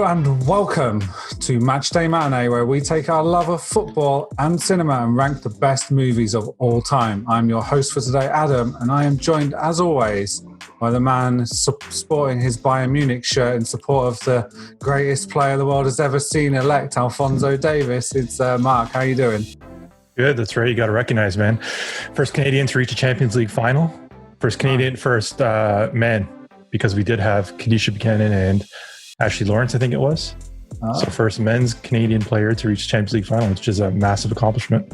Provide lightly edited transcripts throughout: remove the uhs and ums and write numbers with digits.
Hello and welcome to Matchday Matinee, where we take our love of football and cinema and rank the best movies of all time. I'm your host for today, Adam, and I am joined, as always, by the man sporting his Bayern Munich shirt in support of the greatest player the world has ever seen, elect Alphonso Davies. It's Mark. How you doing? Good. That's right. You got to recognize, man. First Canadian to reach a Champions League final. First Canadian, first man, because we did have Kadisha Buchanan and Ashley Lawrence, I think it was. So first men's Canadian player to reach Champions League final, which is a massive accomplishment.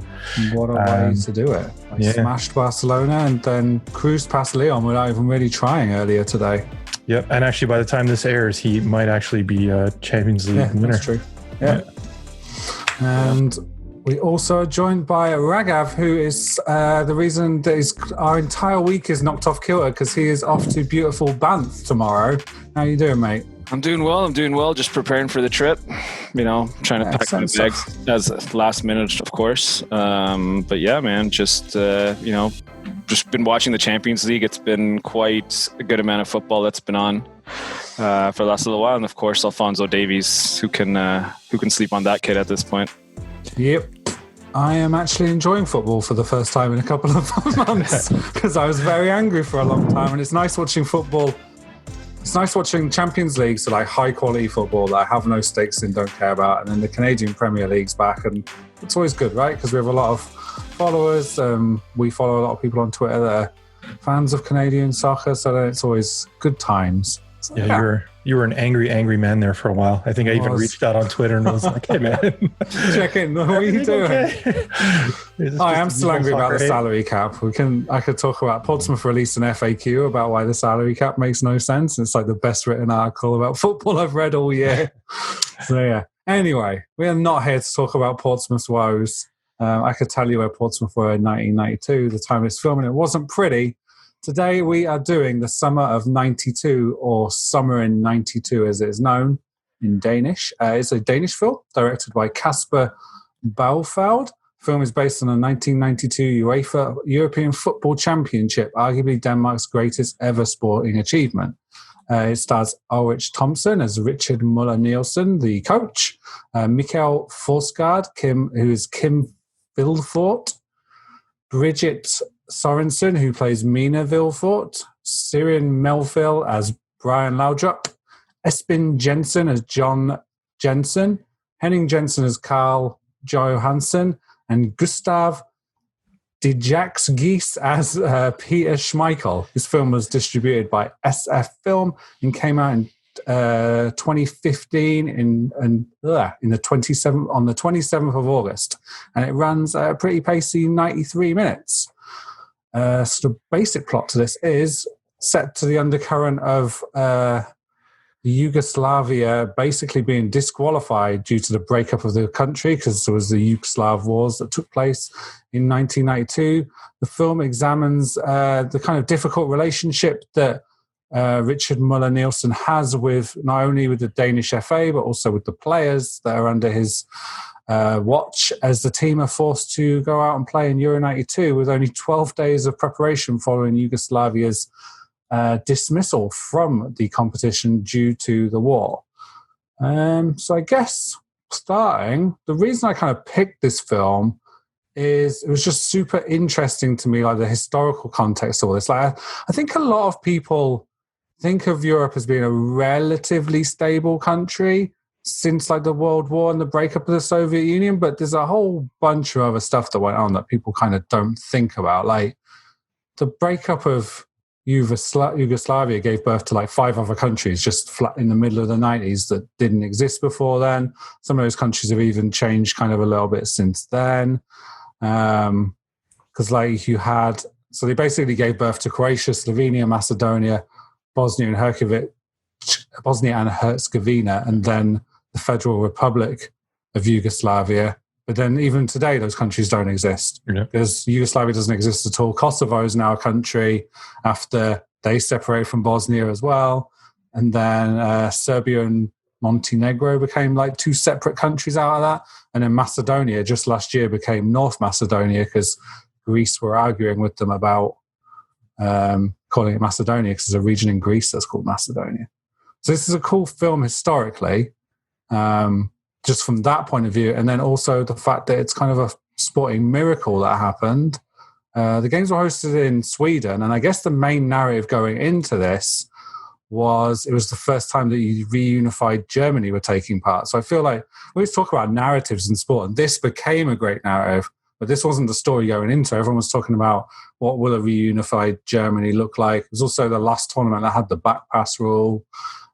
What a way to do it. Smashed Barcelona and then cruised past Lyon without even really trying earlier today. Yep. And actually, by the time this airs, he might actually be a Champions League winner. That's true. Yeah. And we also are joined by Raghav, who is the reason that our entire week is knocked off kilter because he is off to beautiful Banff tomorrow. How you doing, mate? I'm doing well. Just preparing for the trip. Trying to pack my bags as last minute, of course. But yeah, man, just been watching the Champions League. It's been quite a good amount of football that's been on for the last little while, and of course, Alphonso Davies, who can sleep on that kid at this point. Yep. I am actually enjoying football for the first time in a couple of months because I was very angry for a long time, and it's nice watching football. It's nice watching Champions League, so like high quality football that I have no stakes in, don't care about, and then the Canadian Premier League's back, and it's always good, right? Because we have a lot of followers. We follow a lot of people on Twitter that are fans of Canadian soccer, so then it's always good times. So, you were an angry man there for a while. I think I even reached out on Twitter and was like, "Hey, man, check in. What are you doing?" Okay? I am still angry about the salary cap. I could talk about Portsmouth released an FAQ about why the salary cap makes no sense. It's like the best written article about football I've read all year. So yeah. Anyway, we are not here to talk about Portsmouth's woes. I could tell you where Portsmouth were in 1992, the time it's filming. It wasn't pretty. Today we are doing the Summer of 92, or Summer in 92 as it is known in Danish. It's a Danish film directed by Kasper Baufeld. The film is based on a 1992 UEFA European Football Championship, arguably Denmark's greatest ever sporting achievement. It stars Ulrich Thomsen as Richard Müller-Nielsen, the coach, Michael Forsgaard, who is Kim Vilfort, Bridget Sorensen, who plays Mina Vilfort, Sirin Melville as Brian Laudrup, Espen Jensen as John Jensen, Henning Jensen as Carl Johansson, and Gustav Dijaksgies as Peter Schmeichel. This film was distributed by SF Film and came out in 2015 on the 27th of August, and it runs a pretty pacey 93 minutes. So the basic plot to this is set to the undercurrent of Yugoslavia basically being disqualified due to the breakup of the country, because there was the Yugoslav wars that took place in 1992. The film examines the kind of difficult relationship that Richard Müller-Nielsen has with not only with the Danish FA but also with the players that are under his watch, as the team are forced to go out and play in Euro 92 with only 12 days of preparation following Yugoslavia's dismissal from the competition due to the war. So I guess starting, the reason I kind of picked this film is it was just super interesting to me, like the historical context of all this. Like I think a lot of people think of Europe as being a relatively stable country since like the World War and the breakup of the Soviet Union, but there's a whole bunch of other stuff that went on that people kind of don't think about. Like the breakup of Yugoslavia gave birth to like 5 other countries just flat in the middle of the 90s that didn't exist before then. Some of those countries have even changed kind of a little bit since then. Because so they basically gave birth to Croatia, Slovenia, Macedonia, Bosnia and Herzegovina, and then the Federal Republic of Yugoslavia. But then even today, those countries don't exist because Yugoslavia doesn't exist at all. Kosovo is now a country after they separated from Bosnia as well. And then Serbia and Montenegro became like 2 separate countries out of that. And then Macedonia just last year became North Macedonia because Greece were arguing with them about calling it Macedonia because there's a region in Greece that's called Macedonia. So this is a cool film historically. just from that point of view. And then also the fact that it's kind of a sporting miracle that happened. The games were hosted in Sweden, and I guess the main narrative going into this was it was the first time that you reunified Germany were taking part. So I feel like we always talk about narratives in sport, and this became a great narrative, but this wasn't the story going into. Everyone was talking about what will a reunified Germany look like. It was also the last tournament that had the back pass rule.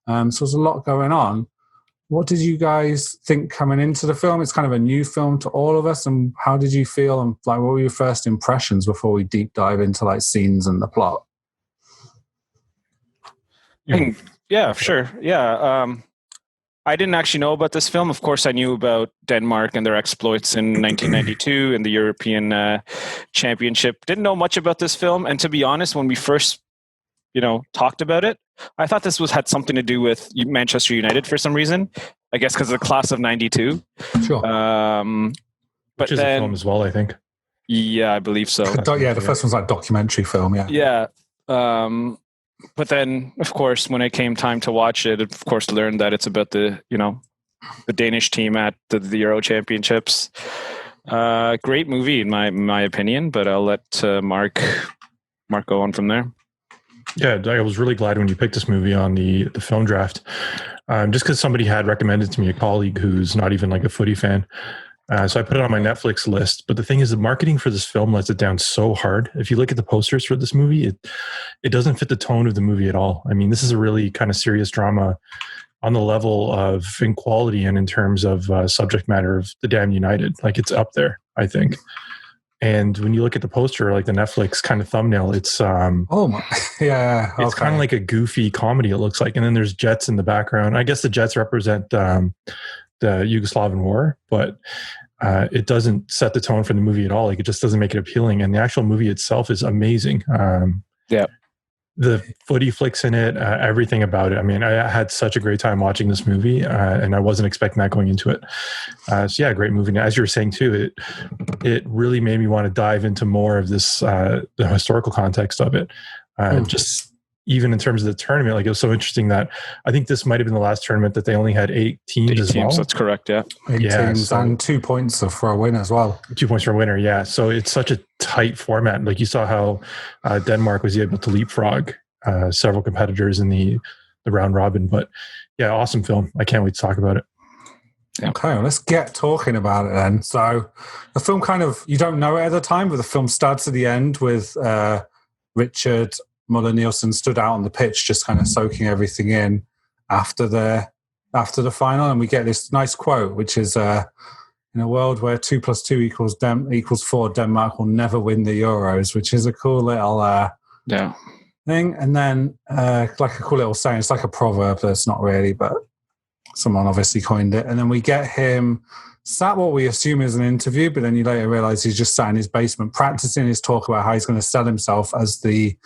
So there's a lot going on. What did you guys think coming into the film? It's kind of a new film to all of us. And how did you feel? And like, what were your first impressions before we deep dive into like scenes and the plot? Yeah, sure. Yeah. I didn't actually know about this film. Of course, I knew about Denmark and their exploits in 1992 in the European Championship. Didn't know much about this film. And to be honest, when we first, talked about it, I thought this had something to do with Manchester United for some reason. I guess because of the class of 92. Sure. But Which is a film as well, I think. Yeah, I believe so. Yeah, the first one's like documentary film, yeah. Yeah. But then, of course, when it came time to watch it, of course, learned that it's about the Danish team at the Euro Championships. Great movie, in my opinion, but I'll let Mark go on from there. Yeah, I was really glad when you picked this movie on the film draft, just because somebody had recommended to me, a colleague who's not even like a footy fan. So I put it on my Netflix list. But the thing is, the marketing for this film lets it down so hard. If you look at the posters for this movie, it doesn't fit the tone of the movie at all. I mean, this is a really kind of serious drama on the level of in quality and in terms of subject matter of the Damn United. Like, it's up there, I think. And when you look at the poster, like the Netflix kind of thumbnail, it's yeah, it's kind of like a goofy comedy. It looks like, and then there's jets in the background. I guess the jets represent the Yugoslavian war, but it doesn't set the tone for the movie at all. Like, it just doesn't make it appealing. And the actual movie itself is amazing. Yeah. The Footy Flicks in it, everything about it. I mean, I had such a great time watching this movie, and I wasn't expecting that going into it. So yeah, great movie. And as you were saying too, it really made me want to dive into more of this, the historical context of it. Just even in terms of the tournament, like, it was so interesting that I think this might have been the last tournament that they only had 8 teams as well. That's correct, yeah. 8 teams and 2 points for a win as well. 2 points for a winner, yeah. So it's such a tight format. Like, you saw how Denmark was able to leapfrog several competitors in the round robin. But yeah, awesome film. I can't wait to talk about it. Okay, well, let's get talking about it then. So the film kind of, you don't know it at the time, but the film starts at the end with Richard Muller-Nielsen stood out on the pitch, just kind of soaking everything in after the final, and we get this nice quote, which is, "In a world where 2 + 2 equals 4, Denmark will never win the Euros," which is a cool little thing. And then like a cool little saying. It's like a proverb that's not really, but someone obviously coined it. And then we get him sat what we assume is an interview, but then you later realize he's just sat in his basement practicing his talk about how he's going to sell himself as the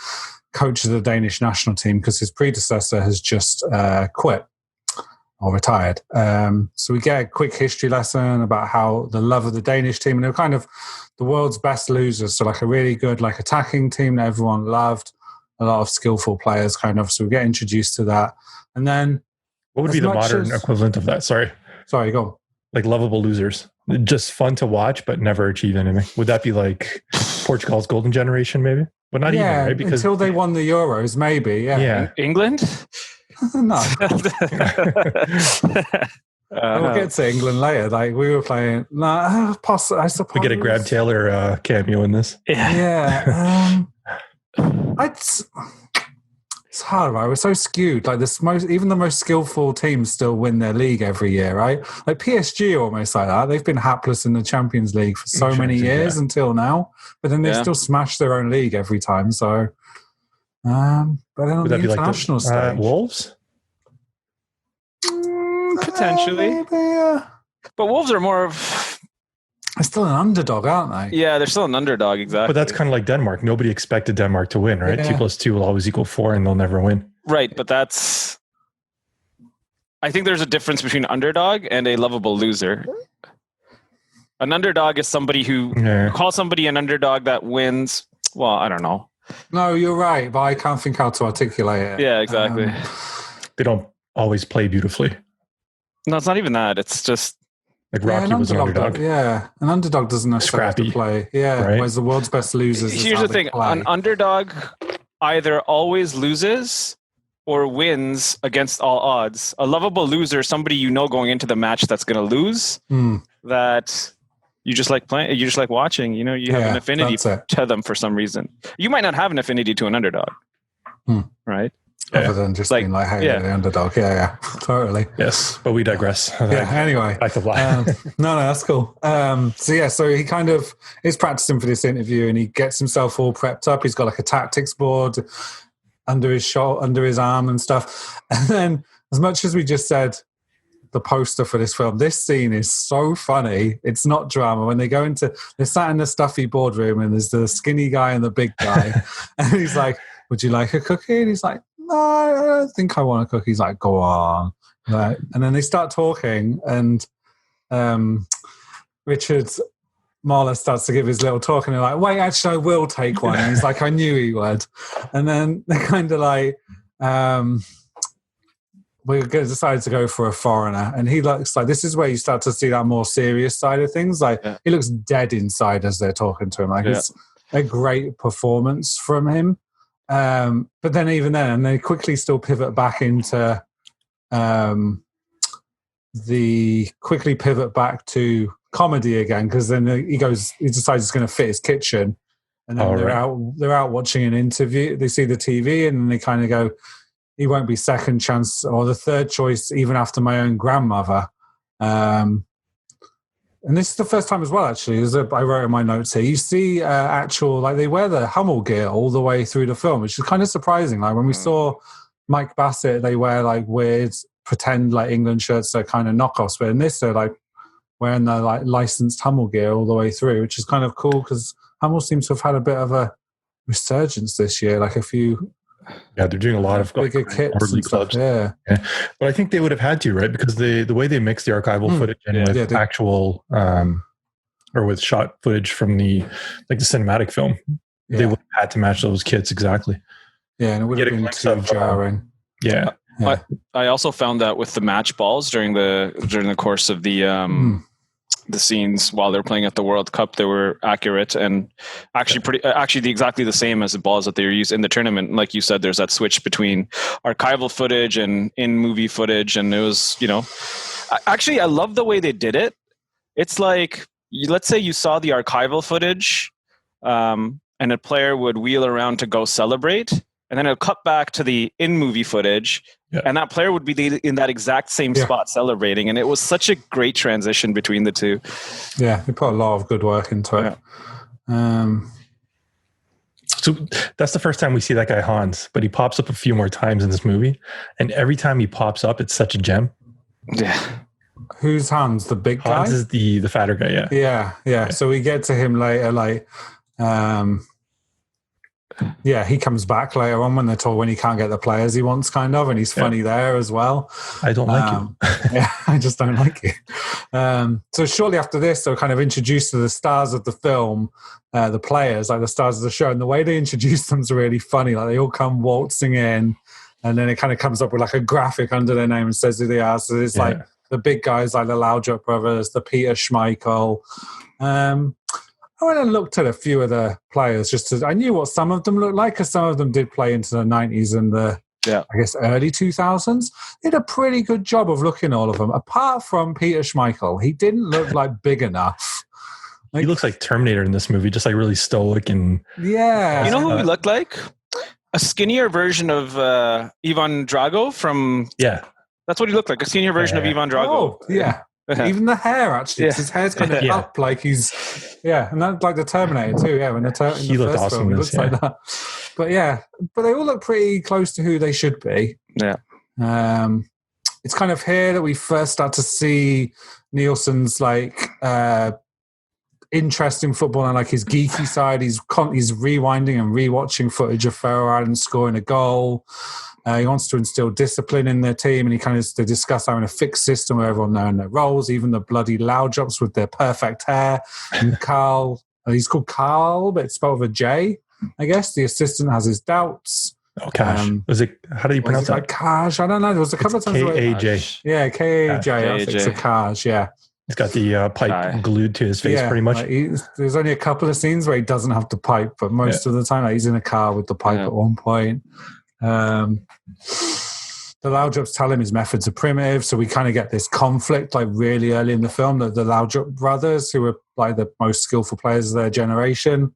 coach of the Danish national team because his predecessor has just quit or retired. So we get a quick history lesson about how the love of the Danish team, and they're kind of the world's best losers. So like a really good like attacking team that everyone loved, a lot of skillful players kind of. So we get introduced to that. And then what would be the modern equivalent of that? Sorry, go on. Like lovable losers, just fun to watch, but never achieve anything. Would that be like Portugal's golden generation, maybe? But not even, right? Because until they won the Euros, maybe. Yeah. England? No. We'll get to England later. Like we were playing. I suppose we get a Grab Taylor cameo in this. Yeah. It's hard, right? We're so skewed. Like even the most skillful teams still win their league every year, right? Like PSG are almost like that. They've been hapless in the Champions League for so many years until now, but then they still smash their own league every time. So, but then on the international stage, Wolves, potentially, maybe, yeah. But Wolves are more of. They're still an underdog, aren't they? Yeah, they're still an underdog, exactly. But that's kind of like Denmark. Nobody expected Denmark to win, right? Yeah. 2 + 2 will always equal 4, and they'll never win. Right, but that's... I think there's a difference between underdog and a lovable loser. An underdog is somebody who... Call somebody an underdog that wins... Well, I don't know. No, you're right, but I can't think how to articulate it. Yeah, exactly. They don't always play beautifully. No, it's not even that. It's just Like Rocky was the underdog. An underdog doesn't necessarily have to play. Yeah, right? Whereas the world's best losers. Here's the thing: an underdog either always loses or wins against all odds. A lovable loser, somebody you know going into the match that's going to lose, that you just like playing, you just like watching. You know, you have an affinity to them for some reason. You might not have an affinity to an underdog, right? Other than just being like, hey, the underdog. Yeah, totally. Yes, but we digress. Anyway. Back to fly. No, that's cool. So he kind of is practicing for this interview and he gets himself all prepped up. He's got like a tactics board under his arm and stuff. And then, as much as we just said, the poster for this film, this scene is so funny. It's not drama. When they go they're sat in the stuffy boardroom and there's the skinny guy and the big guy. And he's like, would you like a cookie? And he's like, no, I don't think I want a cookie. He's like, go on. Right. And then they start talking and Richard Marler starts to give his little talk and they're like, wait, actually, I will take one. And he's like, I knew he would. And then they're kind of like, we're going to decide to go for a foreigner. And he looks like, this is where you start to see that more serious side of things. Like, he looks dead inside as they're talking to him. Like, it's a great performance from him. But then even then, they quickly still pivot back into to comedy again, because then he decides he's going to fit his kitchen, and then they're out watching an interview. They see the TV, and then they kind of go, he won't be second chance or the third choice even after my own grandmother. And this is the first time as well, actually, as I wrote in my notes here, you see they wear the Hummel gear all the way through the film, which is kind of surprising. Like when we saw Mike Bassett, they wear like weird pretend like England shirts, they're kind of knockoffs, but in this they're like wearing the like licensed Hummel gear all the way through, which is kind of cool because Hummel seems to have had a bit of a resurgence this year, like a few they're doing a lot of bigger kits and stuff. Yeah. But I think they would have had to, right? Because the way they mix the archival footage and with actual or with shot footage from the cinematic film, they would have had to match those kits exactly. Yeah, and it would have been too jarring. Yeah. I also found that with the match balls during the course of the scenes while they're playing at the World Cup, they were accurate and actually exactly the same as the balls that they were used in the tournament. Like you said, there's that switch between archival footage and in movie footage, and it was, actually I love the way they did it. It's like, let's say you saw the archival footage, and a player would wheel around to go celebrate, and then it'll cut back to the in-movie footage, and that player would be in that exact same spot celebrating. And it was such a great transition between the two. Yeah, they put a lot of good work into it. So that's the first time we see that guy Hans, but he pops up a few more times in this movie. And every time he pops up, it's such a gem. Yeah. Who's Hans? The big guy? Hans is the fatter guy, yeah. So we get to him later, he comes back later on when they're told when he can't get the players he wants, kind of, and he's funny there as well. I don't like him. I just don't like it. So shortly after this, they're kind of introduced to the stars of the film, the players, like the stars of the show, and the way they introduce them is really funny. Like they all come waltzing in, and then it kind of comes up with like a graphic under their name and says who they are. So it's like the big guys, like the Laudrup brothers, the Peter Schmeichel. I went and looked at a few of the players I knew what some of them looked like, because some of them did play into the 90s and the, I guess, early 2000s. They did a pretty good job of looking all of them, apart from Peter Schmeichel. He didn't look like big enough. He looks like Terminator in this movie, just like really stoic and... Yeah. You know who he looked like? A skinnier version of Ivan Drago from... Yeah. That's what he looked like, a skinnier version of Ivan Drago. Oh, yeah. Even the hair, actually. His hair's kind of up, like he's... Yeah, and that's like the Terminator too, when he looked awesome film, he looks like that. But they all look pretty close to who they should be. Yeah. It's kind of here that we first start to see Nielsen's interest in football and like his geeky side. He's rewinding and rewatching footage of Faroe Islands scoring a goal. He wants to instill discipline in their team, and they discuss having a fixed system where everyone knowing their roles, even the bloody Laudrups with their perfect hair. And Carl, he's called Carl, but it's spelled with a J, I guess. The assistant has his doubts. Oh, Cash. Was it? How do you pronounce it? Like Cash? I don't know. There was a couple of times. K-A-J. Yeah, K-A-J. I think it's a Cash. Yeah. He's got the pipe glued to his face, pretty much. Like there's only a couple of scenes where he doesn't have the pipe, but most of the time, like, he's in a car with the pipe at one point. The Laudrups tell him his methods are primitive, so we kind of get this conflict like really early in the film. That the Laudrup brothers, who were like the most skillful players of their generation,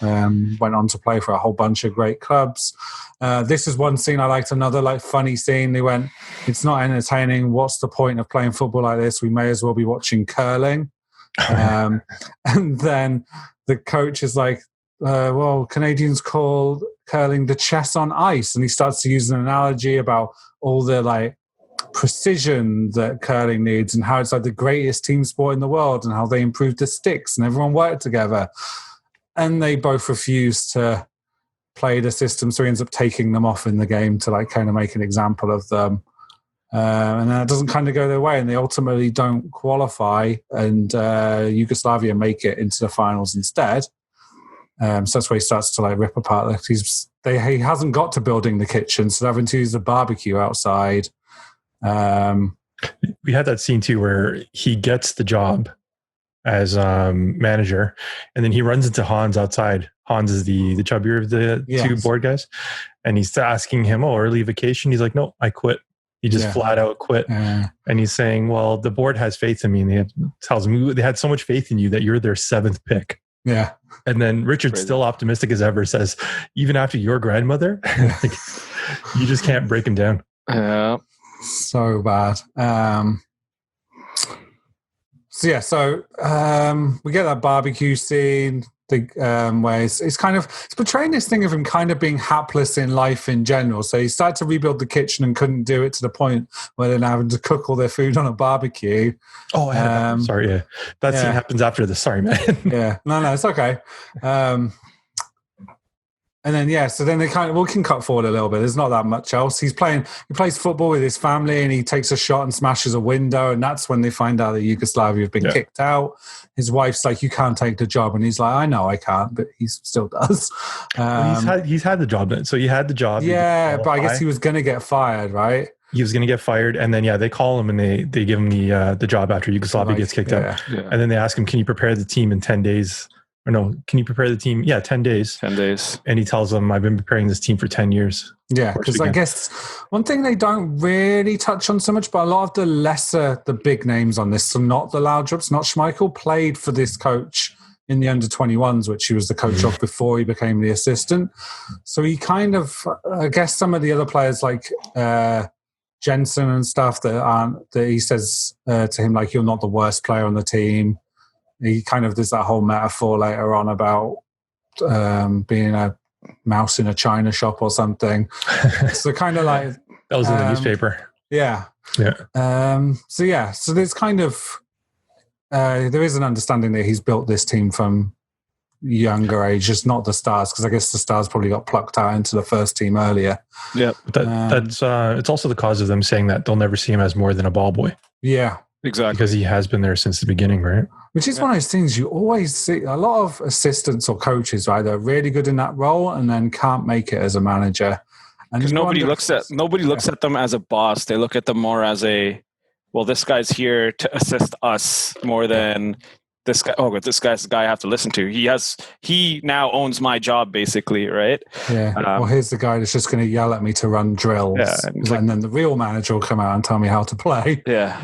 went on to play for a whole bunch of great clubs. This is one scene I liked. Another like funny scene. They went, "It's not entertaining. What's the point of playing football like this? We may as well be watching curling." And then the coach is like, well, Canadians call curling the chess on ice. And he starts to use an analogy about all the like precision that curling needs and how it's like the greatest team sport in the world and how they improved the sticks and everyone worked together. And they both refuse to play the system. So he ends up taking them off in the game to like kind of make an example of them. And then it doesn't kind of go their way and they ultimately don't qualify and Yugoslavia make it into the finals instead. So that's where he starts to like rip apart. Like he hasn't got to building the kitchen, so they're having to use the barbecue outside. We had that scene too where he gets the job as manager, and then he runs into Hans outside. Hans is the chubbier of the two board guys, and he's asking him, "Oh, early vacation?" He's like, "No, I quit." He just flat out quit. And he's saying, "Well, the board has faith in me," and he tells him they had so much faith in you that you're their 7th pick. Yeah. And then Richard's still optimistic as ever, says, even after your grandmother, like, you just can't break him down. Yeah. So bad. So we get that barbecue scene where it's portraying this thing of him kind of being hapless in life in general. So he started to rebuild the kitchen and couldn't do it to the point where they're now having to cook all their food on a barbecue. Oh, sorry. Yeah. That scene happens after this. Sorry, man. Yeah. No, it's okay. And then, so then we can cut forward a little bit. There's not that much else. He plays football with his family and he takes a shot and smashes a window. And that's when they find out that Yugoslavia have been kicked out. His wife's like, you can't take the job. And he's like, I know I can't, but he still does. He's had the job. So he had the job. Yeah, but I guess he was going to get fired, right? He was going to get fired. And then, they call him and they give him the job after Yugoslavia gets kicked out. Yeah. And then they ask him, can you prepare the team in 10 days? Or no, can you prepare the team? Yeah, 10 days. 10 days. And he tells them, I've been preparing this team for 10 years. Yeah, because I guess one thing they don't really touch on so much, but a lot of the big names on this, so not the Laudrups, not Schmeichel, played for this coach in the under-21s, which he was the coach of before he became the assistant. So he kind of, I guess some of the other players like Jensen and stuff that he says to him, like, you're not the worst player on the team. He kind of does that whole metaphor later on about being a mouse in a china shop or something. So kind of like... That was in the newspaper. Yeah. So there's kind of... there is an understanding that he's built this team from younger age, just not the stars, because I guess the stars probably got plucked out into the first team earlier. Yeah. That's it's also the cause of them saying that they'll never see him as more than a ball boy. Yeah. Exactly. Because he has been there since the beginning, right? Which is one of those things you always see. A lot of assistants or coaches, right, they're really good in that role and then can't make it as a manager. Because nobody looks at them as a boss. They look at them more as this guy's here to assist us more than this guy. Oh, but this guy's the guy I have to listen to. He now owns my job, basically, right? Yeah. Here's the guy that's just going to yell at me to run drills. Yeah. And then the real manager will come out and tell me how to play. Yeah.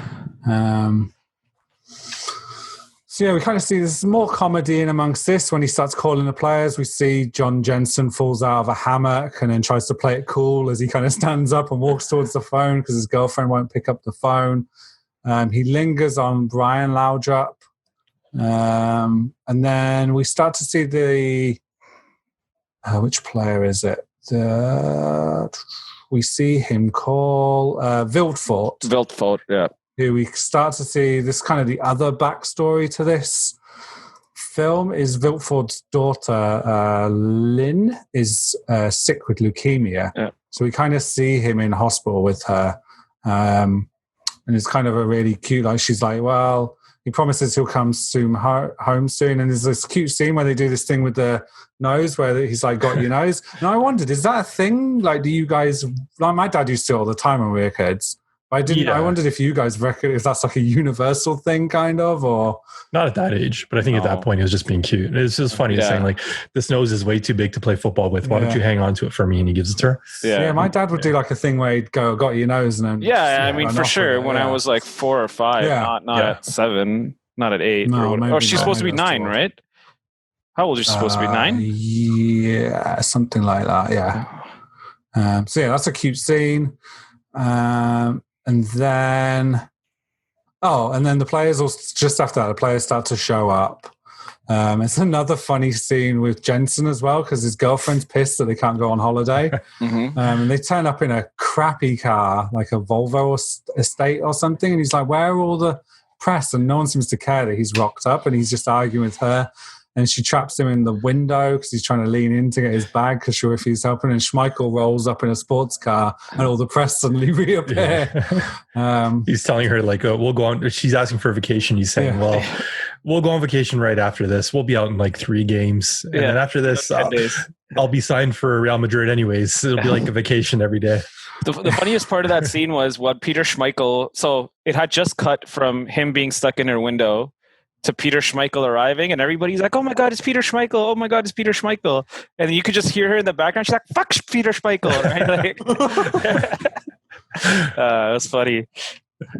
So we kind of see there's more comedy in amongst this. When he starts calling the players, we see John Jensen falls out of a hammock and then tries to play it cool as he kind of stands up and walks towards the phone because his girlfriend won't pick up the phone. He lingers on Brian Laudrup. And then we start to see the... which player is it? We see him call Wildfort. Wildfort, yeah. Who we start to see this kind of the other backstory to this film is Wildfort's daughter, Lynn, is sick with leukemia. Yeah. So we kind of see him in hospital with her. And it's kind of a really cute, like, she's like, well, he promises he'll come soon home soon. And there's this cute scene where they do this thing with the nose where he's like, got your nose. And I wondered, is that a thing? Like, do you guys, like my dad used to all the time when we were kids. I wondered if you guys reckon if that's like a universal thing, kind of, or not at that age. But I think at that point, it was just being cute. It's just funny saying like, "This nose is way too big to play football with. Why don't you hang on to it for me?" And he gives it to her. Yeah, my dad would do like a thing where he'd go, "Got your nose," and then I mean, for sure. When I was like 4 or 5, not at 7, not at 8. Or she's supposed to be 9, right? How old is she supposed to be? 9? Yeah, something like that. Yeah. So that's a cute scene. And then the players just after that, the players start to show up. It's another funny scene with Jensen as well, because his girlfriend's pissed that they can't go on holiday. And they turn up in a crappy car, like a Volvo estate or something. And he's like, where are all the press? And no one seems to care that he's rocked up, and he's just arguing with her. And she traps him in the window because he's trying to lean in to get his bag because she refuses helping. And Schmeichel rolls up in a sports car and all the press suddenly reappear. He's telling her, like, we'll go on. She's asking for a vacation. He's saying, well, we'll go on vacation right after this. We'll be out in like 3 games. And then after this, I'll be signed for Real Madrid anyways. It'll be like a vacation every day. The funniest part of that scene was what Peter Schmeichel, so it had just cut from him being stuck in her window to Peter Schmeichel arriving, and everybody's like, oh my God, it's Peter Schmeichel. Oh my God, it's Peter Schmeichel. And you could just hear her in the background. She's like, fuck Peter Schmeichel. Right? It was funny.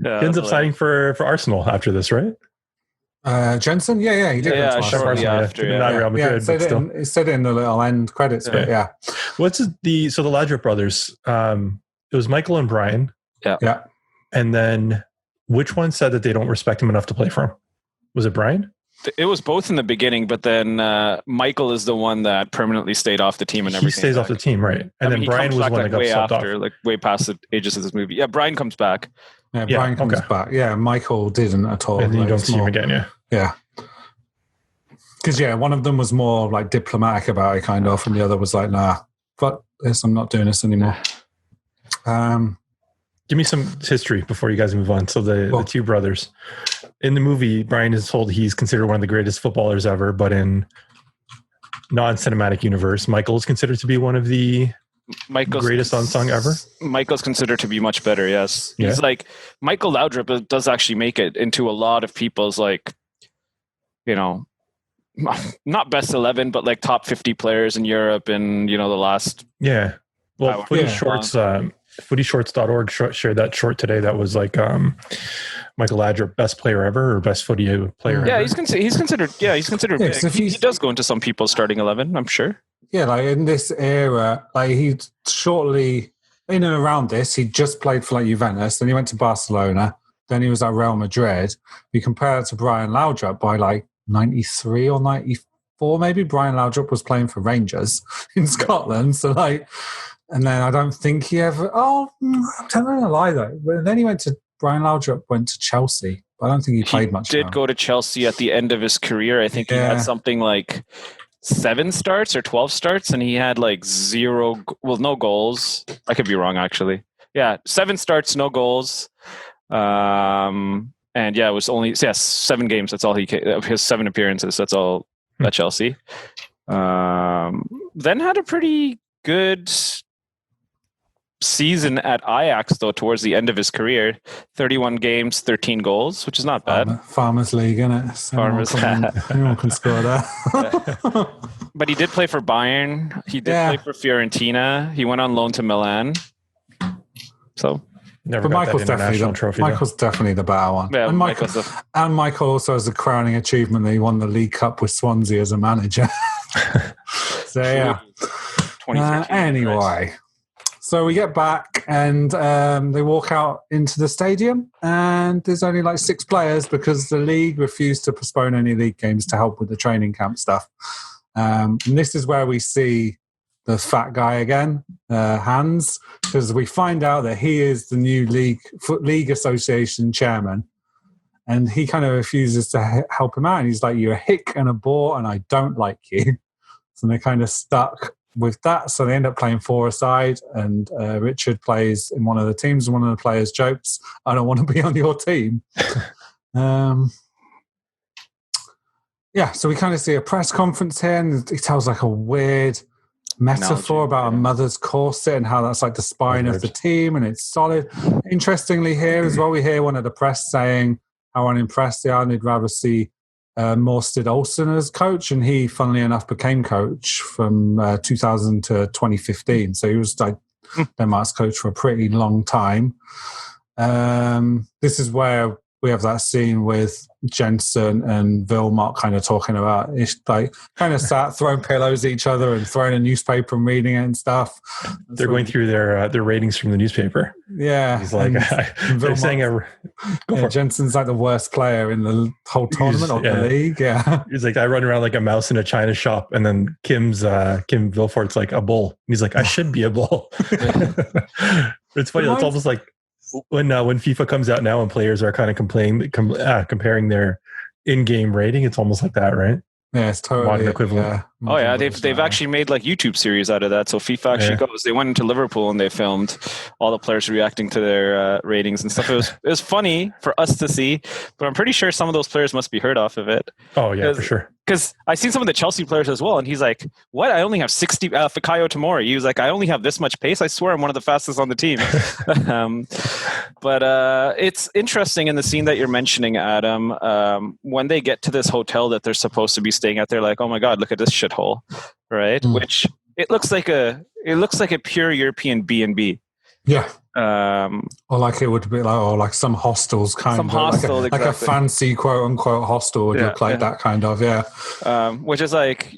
He ends up signing for Arsenal after this, right? Jensen? Yeah, he did. Yeah, shortly after. Not Real Madrid, but still. It said it in the little end credits, but yeah. What's the Ladrup brothers? It was Michael and Brian. Yeah. And then which one said that they don't respect him enough to play for him? Was it Brian? It was both in the beginning, but then Michael is the one that permanently stayed off the team and everything. He stays off the team, right? And then Brian was one that got way subbed after, off. like way past the ages of this movie. Yeah, Brian comes back. Yeah, Brian comes back. Yeah, Michael didn't at all. And then you don't see him again, Yeah. Because, one of them was more like diplomatic about it, kind of, and the other was like, nah, fuck this, I'm not doing this anymore. Give me some history before you guys move on. So the 2 brothers. In the movie, Brian is told he's considered one of the greatest footballers ever, but in non-cinematic universe, Michael is considered to be one of the greatest unsung ever. Michael's considered to be much better, yes. Yeah. He's like, Michael Laudrup does actually make it into a lot of people's, like, not best 11, but like top 50 players in Europe in, the last... Yeah. Well, FootyShorts.org shared that short today that was like Michael Laudrup, best player ever or best footy player ever. He's considered big. He does go into some people's starting 11, I'm sure. Yeah, like in this era, like he shortly, in and around this, he just played for like Juventus, then he went to Barcelona, then he was at Real Madrid. You compare it to Brian Laudrup by like 93 or 94 maybe. Brian Laudrup was playing for Rangers in Scotland, so like... And then I don't think he ever... I'm telling a lie, though. But then Brian Laudrup went to Chelsea. But I don't think he played much. He did go to Chelsea at the end of his career. I think he had something like 7 starts or 12 starts, and he had like no goals. I could be wrong, actually. Yeah, 7 starts, no goals. And it was only 7 games. That's all his 7 appearances. That's all at Chelsea. Then had a pretty good season at Ajax, though, towards the end of his career. 31 games, 13 goals, which is not bad. Farmers League, isn't it? Anyone can score that. But he did play for Bayern. He did play for Fiorentina. He went on loan to Milan. So... But Michael's definitely the better one. Yeah, and Michael also has a crowning achievement that he won the League Cup with Swansea as a manager. So, yeah. Anyway... So we get back and they walk out into the stadium and there's only like 6 players because the league refused to postpone any league games to help with the training camp stuff. And this is where we see the fat guy again, Hans, because we find out that he is the new league association chairman. And he kind of refuses to help him out. And he's like, you're a hick and a bore and I don't like you. So they're kind of stuck with that, so they end up playing 4-a-side, and Richard plays in one of the teams, and one of the players jokes, I don't want to be on your team. Yeah, so we kind of see a press conference here, and he tells like a weird metaphor about a mother's corset and how that's like the spine of the team, and it's solid. Interestingly, here as well, we hear one of the press saying how unimpressed they are, and they'd rather see Morsted Olsen as coach, and he, funnily enough, became coach from 2000 to 2015. So he was like Denmark's coach for a pretty long time. This is where we have that scene with Jensen and Vilmot kind of talking about, like, kind of sat throwing pillows at each other and throwing a newspaper and reading it and stuff. They're going through their ratings from the newspaper. Yeah. He's like, they're saying Jensen's like the worst player in the whole tournament of the league. Yeah. He's like, I run around like a mouse in a china shop. And then Kim Vilfort's like, a bull. And he's like, I should be a bull. It's funny. It's almost like, when FIFA comes out now and players are kind of comparing their in-game rating, it's almost like that, right? Yeah, it's totally modern equivalent. Yeah. They've actually made like YouTube series out of that. So FIFA actually goes. They went into Liverpool and they filmed all the players reacting to their ratings and stuff. It was funny for us to see, but I'm pretty sure some of those players must be heard off of it. Oh yeah, for sure. Because I've seen some of the Chelsea players as well, and he's like, "What? I only have 60." Fikayo Tomori, he was like, "I only have this much pace. I swear, I'm one of the fastest on the team." But it's interesting in the scene that you're mentioning, Adam. When they get to this hotel that they're supposed to be staying at, they're like, "Oh my God, look at this shithole!" Right? Which it looks like a pure European B&B. Yeah. Or like it would be like some hostels like a fancy quote unquote hostel would look like that kind of, which is like,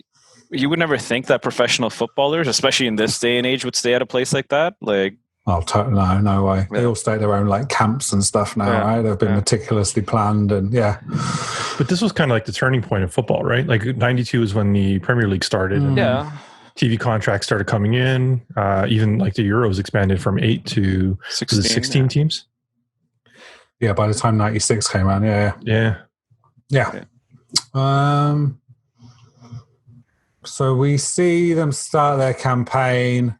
you would never think that professional footballers, especially in this day and age, would stay at a place like that. Like, no way. They all stay at their own like camps and stuff now, right? They've been meticulously planned and But this was kind of like the turning point of football, right? Like 92 is when the Premier League started. And TV contracts started coming in. Even like the Euros expanded from 8 to 16 teams. Yeah, by the time 96 came out, yeah. So we see them start their campaign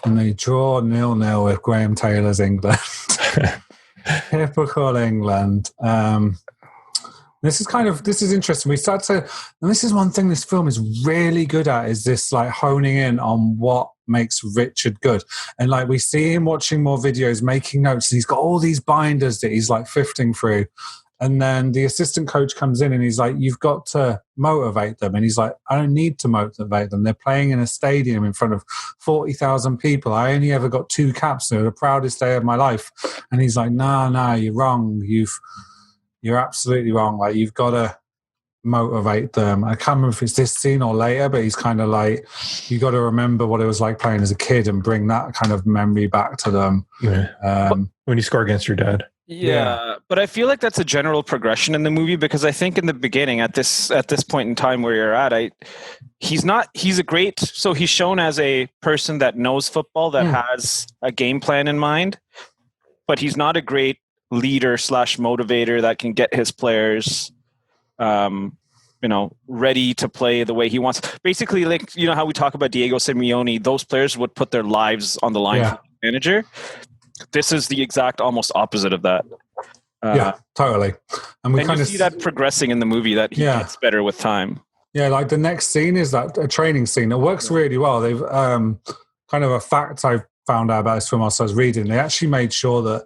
and they draw 0-0 with Graham Taylor's England. Typical England. This is interesting. And this is one thing this film is really good at, is this like honing in on what makes Richard good. And like we see him watching more videos, making notes, and he's got all these binders that he's like fifting through. And then the assistant coach comes in and he's like, "You've got to motivate them." And he's like, "I don't need to motivate them. They're playing in a stadium in front of 40,000 people. I only ever got 2 caps. They're the proudest day of my life." And he's like, no, you're wrong. You're absolutely wrong. Like, you've got to motivate them. I can't remember if it's this scene or later, but he's kind of like, you got to remember what it was like playing as a kid and bring that kind of memory back to them. When you score against your dad. Yeah, but I feel like that's a general progression in the movie, because I think in the beginning, at this point in time where you're at, he's shown as a person that knows football, that has a game plan in mind, but he's not a great leader / motivator that can get his players ready to play the way he wants. Basically, like, you know how we talk about Diego Simeone, those players would put their lives on the line for the manager. This is the exact almost opposite of that. Totally. And we kind of see that progressing in the movie, that he gets better with time. Yeah, like the next scene is a training scene. It works really well. They've kind of a fact I found out about this film whilst I was reading. They actually made sure that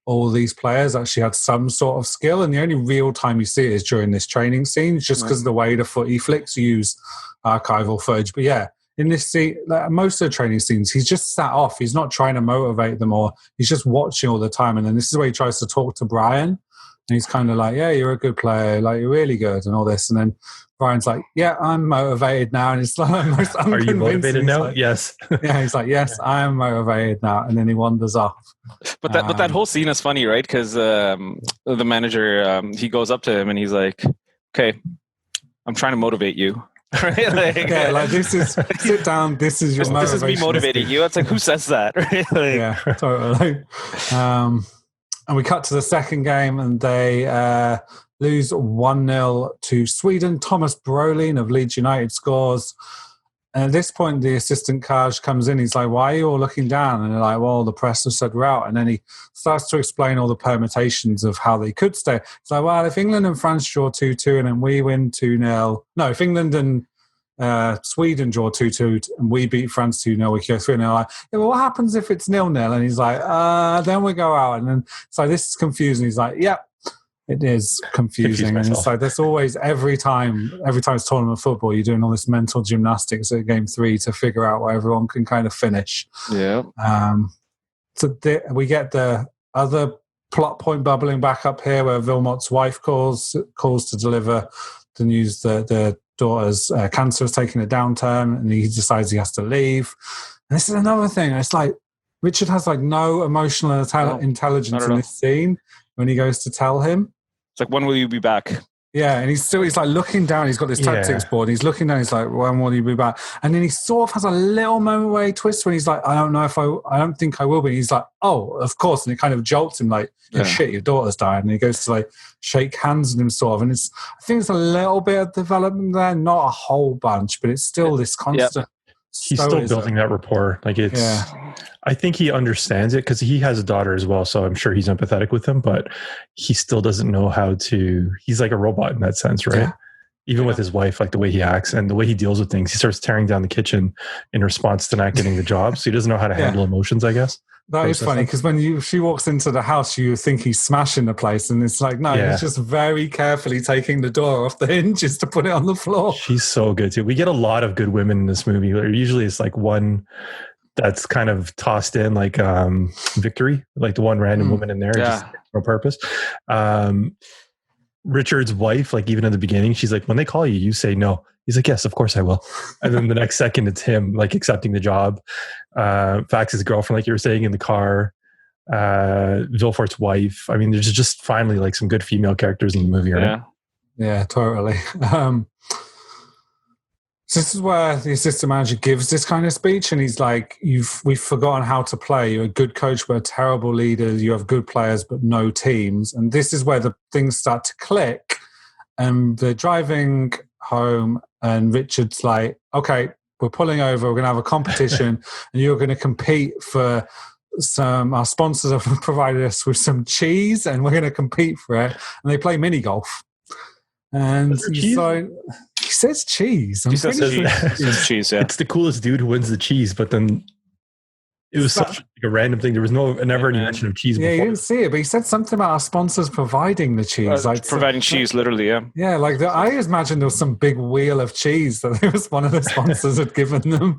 all these players actually had some sort of skill, and the only real time you see it is during this training scene, just because of the way the Footy Flicks use archival footage. But yeah, in this scene, like most of the training scenes, he's just sat off. He's not trying to motivate them, or he's just watching all the time. And then this is where he tries to talk to Brian, and he's kind of like, "Yeah, you're a good player, like you're really good," and all this. And then Brian's like, "Yeah, I'm motivated now," and it's like most unconvincing. Are you motivated now? Like, yes. Yeah, he's like, "Yes, I am motivated now," and then he wanders off. But that whole scene is funny, right? Because the manager, he goes up to him and he's like, "Okay, I'm trying to motivate you." Right? Like this is sit down. This is your motivation. This is me motivating you. It's like, who says that? Right? Yeah, totally. And we cut to the second game, and they lose 1-0 to Sweden. Thomas Brolin of Leeds United scores. And at this point, the assistant Kaj comes in. He's like, why are you all looking down? And they're like, well, the press have said we're out. And then he starts to explain all the permutations of how they could stay. It's like, well, if England and France draw 2-2 and then we win 2-0. No, if England and Sweden draw 2-2 and we beat France 2-0, we go 3-0. Like, yeah, well, what happens if it's 0-0? And he's like, then we go out. And then, so this is confusing. He's like, yep. It is confusing, and it's like there's always every time it's tournament football, you're doing all this mental gymnastics at game 3 to figure out where everyone can kind of finish. Yeah. So we get the other plot point bubbling back up here, where Vilmot's wife calls to deliver the news that the daughter's cancer has taken a downturn, and he decides he has to leave. And this is another thing. It's like Richard has like no emotional intelligence in this scene when he goes to tell him. It's like, when will you be back? Yeah, and he's like looking down. He's got this tactics board. He's looking down. He's like, when will you be back? And then he sort of has a little moment where he twists when he's like, I don't think I will be. And he's like, oh, of course. And it kind of jolts him like, shit, your daughter's died. And he goes to like shake hands with him sort of. And I think it's a little bit of development there, not a whole bunch, but it's still this constant. He's still building that rapport. Like I think he understands it because he has a daughter as well. So I'm sure he's empathetic with him, but he still doesn't know how to, he's like a robot in that sense, right? Yeah. Even with his wife, like the way he acts and the way he deals with things, he starts tearing down the kitchen in response to not getting the job. So he doesn't know how to handle emotions, I guess. That is funny because when she walks into the house, you think he's smashing the place, and it's like, no, he's just very carefully taking the door off the hinges to put it on the floor. She's so good too. We get a lot of good women in this movie. Usually it's like one that's kind of tossed in, like Victory, like the one random woman in there, just for purpose. Richard's wife, like even in the beginning, she's like, when they call you, you say no. He's like, yes, of course I will. And then the next second, it's him like accepting the job. Fax's girlfriend, like you were saying, in the car. Vilfort's wife. I mean, there's just finally like some good female characters in the movie, right? Yeah, totally. So this is where the assistant manager gives this kind of speech, and he's like, we've forgotten how to play. You're a good coach, but a terrible leader. You have good players, but no teams. And this is where the things start to click. And they're driving home, and Richard's like, okay, we're pulling over. We're going to have a competition, and you're going to compete for our sponsors have provided us with some cheese, and we're going to compete for it. And they play mini golf. And so he says cheese. He says cheese, yeah. It's the coolest dude who wins the cheese, but then it was such a random thing. There was never any mention of cheese before. Yeah, you didn't see it, but he said something about our sponsors providing the cheese. Providing cheese, literally, yeah. Yeah, like I imagined there was some big wheel of cheese that it was one of the sponsors had given them.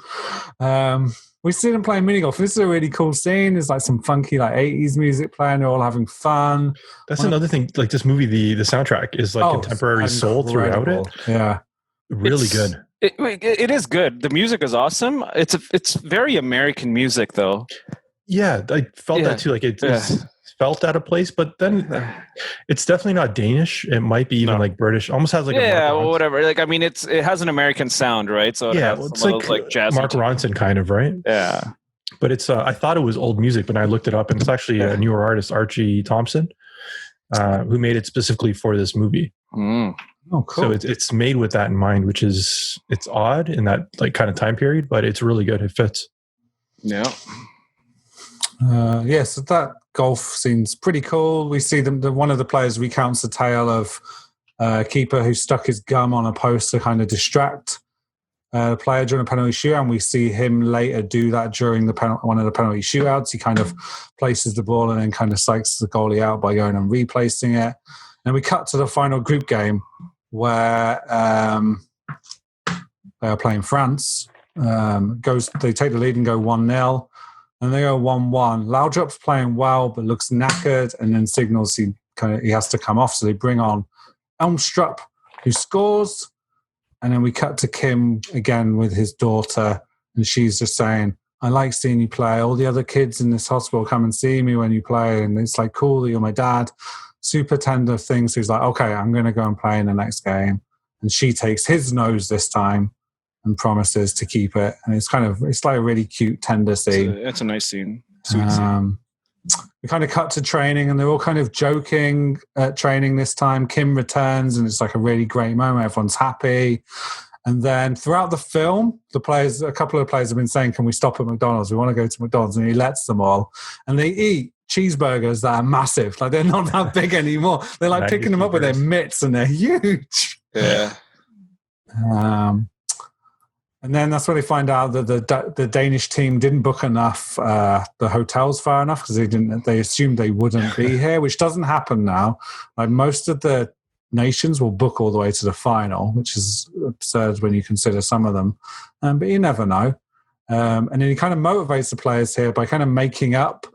We see them playing mini golf. This is a really cool scene. There's like some funky like 80s music playing. They're all having fun. That's another thing. Like this movie, the soundtrack is like contemporary soul throughout it. Yeah, really good. It is good. The music is awesome. It's very American music, though. Yeah, I felt that too. Like it's felt out of place, but then it's definitely not Danish. It might be even like British. Almost has like whatever. Like I mean, it has an American sound, right? So it's like jazz, Mark Ronson kind of, right? Yeah. But it's I thought it was old music, but I looked it up, and it's actually a newer artist, Archie Thompson, who made it specifically for this movie. Mm. Oh, cool. So it's made with that in mind, which is it's odd in that like kind of time period, but it's really good. It fits. Yeah. So that golf scene's pretty cool. We see one of the players recounts the tale of a keeper who stuck his gum on a post to kind of distract the player during a penalty shootout, and we see him later do that during one of the penalty shootouts. He kind of places the ball and then kind of psychs the goalie out by going and replacing it. And we cut to the final group game where they are playing France. They take the lead and go 1-0. And they go 1-1. Laudrup's playing well, but looks knackered, and then signals he has to come off. So they bring on Elmstrup, who scores. And then we cut to Kim again with his daughter, and she's just saying, I like seeing you play. All the other kids in this hospital come and see me when you play, and it's like cool that you're my dad. Super tender things. So he's like, okay, I'm going to go and play in the next game. And she takes his nose this time and promises to keep it. And it's like a really cute, tender scene. It's a nice scene. Sweet scene. We kind of cut to training, and they're all kind of joking at training this time. Kim returns, and it's like a really great moment. Everyone's happy. And then throughout the film, a couple of players have been saying, can we stop at McDonald's? We want to go to McDonald's. And he lets them all. And they eat cheeseburgers that are massive. Like, they're not that big anymore. They're like picking them up with their mitts, and they're huge. Yeah. And then that's when they find out that the Danish team didn't book enough the hotels far enough, because they assumed they wouldn't be here, which doesn't happen now. Like, most of the nations will book all the way to the final, which is absurd when you consider some of them. But you never know. And then he kind of motivates the players here by kind of making up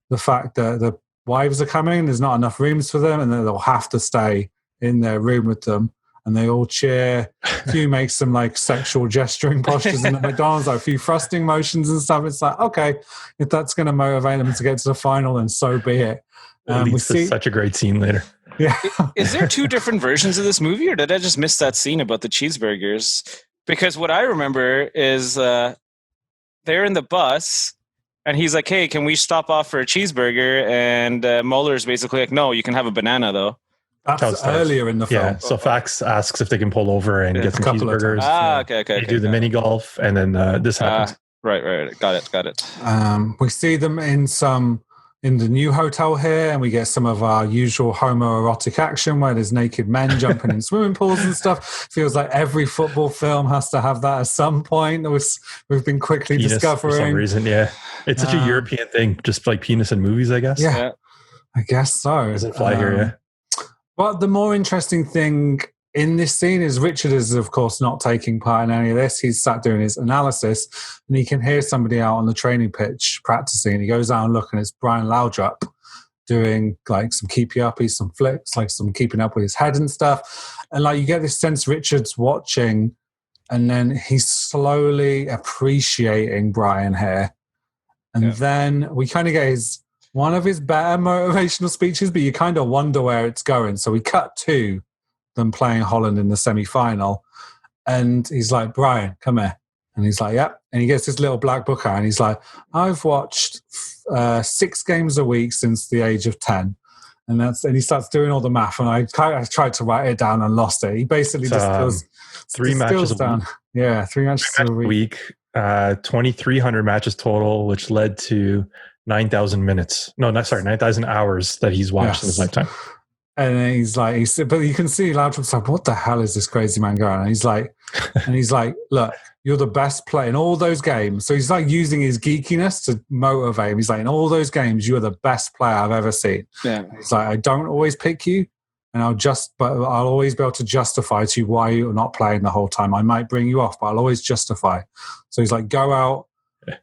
the fact that the wives are coming, there's not enough rooms for them, and that they'll have to stay in their room with them. And they all cheer. A few make some like sexual gesturing postures in the McDonald's, like a few thrusting motions and stuff. It's like, okay, if that's going to motivate them to get to the final, then so be it. We see such a great scene later. Yeah. Is there two different versions of this movie, or did I just miss that scene about the cheeseburgers? Because what I remember is they're in the bus, and he's like, hey, can we stop off for a cheeseburger? And Muller's basically like, no, you can have a banana, though. That's earlier in the film. Yeah, so Fax asks if they can pull over and get some cheeseburgers. Okay. They do the mini golf, and then this happens. Right. Got it. We see them in the new hotel here, and we get some of our usual homoerotic action where there's naked men jumping in swimming pools and stuff. Feels like every football film has to have that at some point. We've been quickly discovering. For some reason, yeah. It's such a European thing, just like penis in movies, I guess. Yeah. I guess so. Doesn't fly here, yeah. But the more interesting thing in this scene is Richard is, of course, not taking part in any of this. He's sat doing his analysis, and he can hear somebody out on the training pitch practicing. And he goes out and look, and it's Brian Laudrup doing like some keepy uppy, some flicks, like some keeping up with his head and stuff. And like, you get this sense Richard's watching, and then he's slowly appreciating Brian here. And then we kind of get one of his better motivational speeches, but you kind of wonder where it's going. So we cut to them playing Holland in the semi-final, and he's like, Brian, come here. And he's like, yep. And he gets this little black book out, and he's like, I've watched 6 games a week since the age of 10. And he starts doing all the math, and I tried to write it down and lost it. He basically just goes 3 matches a week. Yeah, 3 matches a week. 2,300 matches total, which led to 9,000 minutes. No, 9,000 hours that he's watched in his lifetime. And then but you can see Laudrup's like, what the hell is this crazy man going on? And he's like, look, you're the best player in all those games. So he's like using his geekiness to motivate him. He's like, in all those games, you're the best player I've ever seen. Yeah. He's like, I don't always pick you, and I'll always be able to justify to you why you're not playing the whole time. I might bring you off, but I'll always justify. So he's like, go out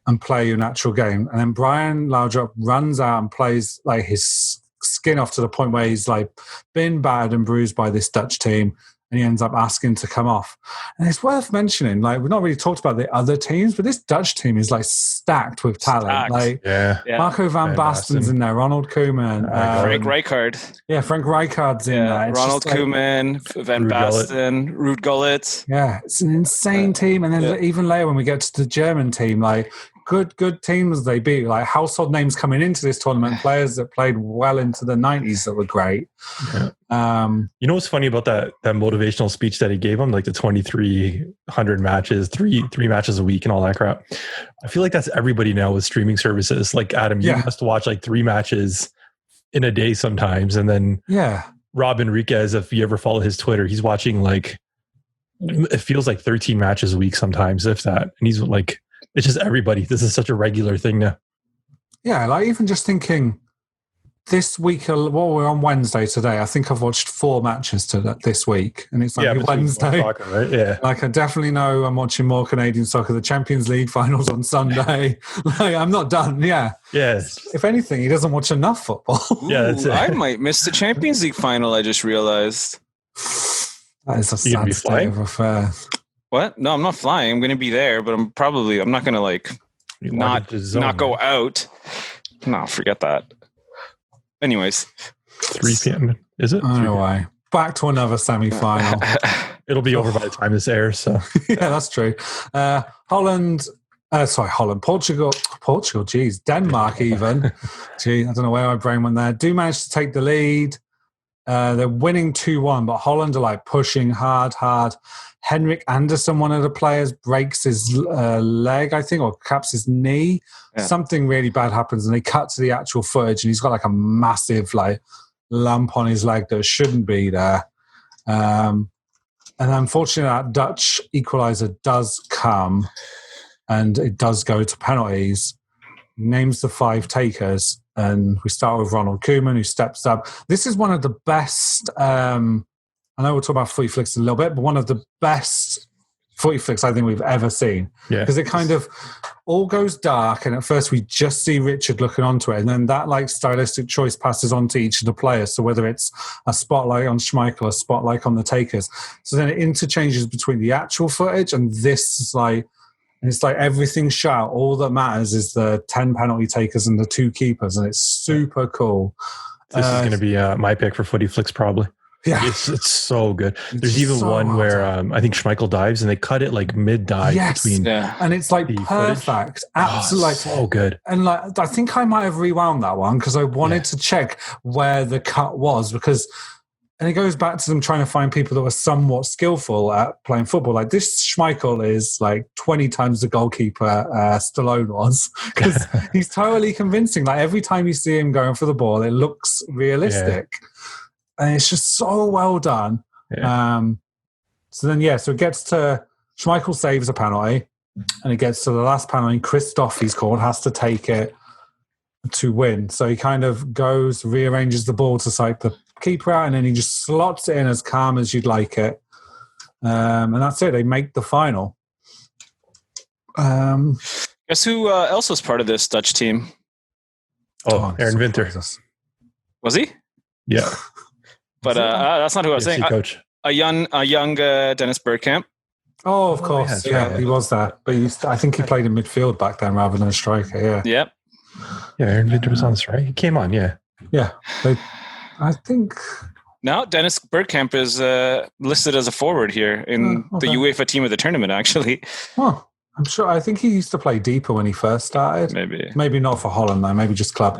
and play your natural game. And then Brian Laudrup runs out and plays like his skin off to the point where he's like been battered and bruised by this Dutch team, and he ends up asking to come off. And it's worth mentioning, like, we've not really talked about the other teams, but this Dutch team is like stacked with talent. Like Marco van Basten's in there, Ronald Koeman, Frank Rijkaard. Yeah, Frank Rijkaard's in there. It's Ronald Koeman, Van Basten, Ruud Gullit. Yeah, it's an insane team. And then even later when we get to the German team, like good teams they beat, like household names coming into this tournament, players that played well into the 90s that were great. You know what's funny about that motivational speech that he gave him, like the 2,300 matches, three matches a week and all that crap? I feel like that's everybody now with streaming services. Like, Adam, you must watch like 3 matches in a day sometimes. And then Rob Enriquez, if you ever follow his Twitter, he's watching like, it feels like 13 matches a week sometimes, if that. And he's like, it's just everybody. This is such a regular thing now. Yeah, like even just thinking this week, we're on Wednesday today. I think I've watched 4 matches this week, and it's like Wednesday. Soccer, right? Yeah. Like, I definitely know I'm watching more Canadian soccer. The Champions League finals on Sunday. Like, I'm not done. Yeah. Yes. If anything, he doesn't watch enough football. That's it. I might miss the Champions League final. I just realized. That is a sad state of affairs. What? No, I'm not flying. I'm going to be there, but I'm not going to like not go out. No, forget that. Anyways, 3 p.m. Is it? Anyway, back to another semi-final. It'll be over by the time this airs. So yeah, that's true. Portugal. Geez, Denmark even. Gee, I don't know where my brain went there. Do manage to take the lead. They're winning 2-1, but Holland are like pushing hard. Henrik Anderson, one of the players, breaks his leg, I think, or caps his knee. Yeah. Something really bad happens, and they cut to the actual footage, and he's got like a massive like lump on his leg that shouldn't be there. And unfortunately, that Dutch equaliser does come, and it does go to penalties. He names the 5 takers, and we start with Ronald Koeman, who steps up. This is one of the best... I know we'll talk about Footy Flicks a little bit, but one of the best Footy Flicks I think we've ever seen. Because it kind of all goes dark, and at first we just see Richard looking onto it, and then that like stylistic choice passes on to each of the players. So whether it's a spotlight on Schmeichel, a spotlight on the takers. So then it interchanges between the actual footage and this is like, and it's like everything's shot. All that matters is the 10 penalty takers and the 2 keepers, and it's super cool. This is going to be my pick for Footy Flicks probably. Yeah, it's so good. There's even so one where I think Schmeichel dives and they cut it like mid-dive between. Yeah. And it's like perfect. Absolutely. So good. And like I think I might have rewound that one because I wanted to check where the cut was and it goes back to them trying to find people that were somewhat skillful at playing football. Like this Schmeichel is like 20 times the goalkeeper Stallone was because he's totally convincing. Like every time you see him going for the ball, it looks realistic. Yeah. And it's just so well done. Yeah. So it gets to Schmeichel saves a penalty, and it gets to the last penalty. Christoph, he's called, has to take it to win. So he kind of goes, rearranges the ball to psych the keeper out, and then he just slots it in as calm as you'd like it. And that's it. They make the final. Guess who else was part of this Dutch team? Aaron Winter. Was he? Yeah. But that's not who I was saying. Coach. A young Dennis Bergkamp. Oh, of course. Yeah, he was there. But I think he played in midfield back then rather than a striker. Yeah. Yep. Yeah, Aaron Winter was on the strike. He came on, yeah. Yeah. I think... Now, Dennis Bergkamp is listed as a forward here in the UEFA team of the tournament, actually. Oh, I'm sure. I think he used to play deeper when he first started. Maybe not for Holland, though. Maybe just club.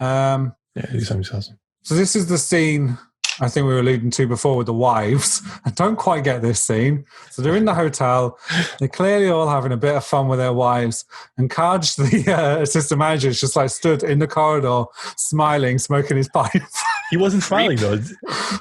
Yeah, he's awesome. So this is the scene I think we were alluding to before with the wives. I don't quite get this scene. So they're in the hotel. They're clearly all having a bit of fun with their wives. And Kaj, the assistant manager, is just like stood in the corridor, smiling, smoking his pipe. He wasn't smiling though.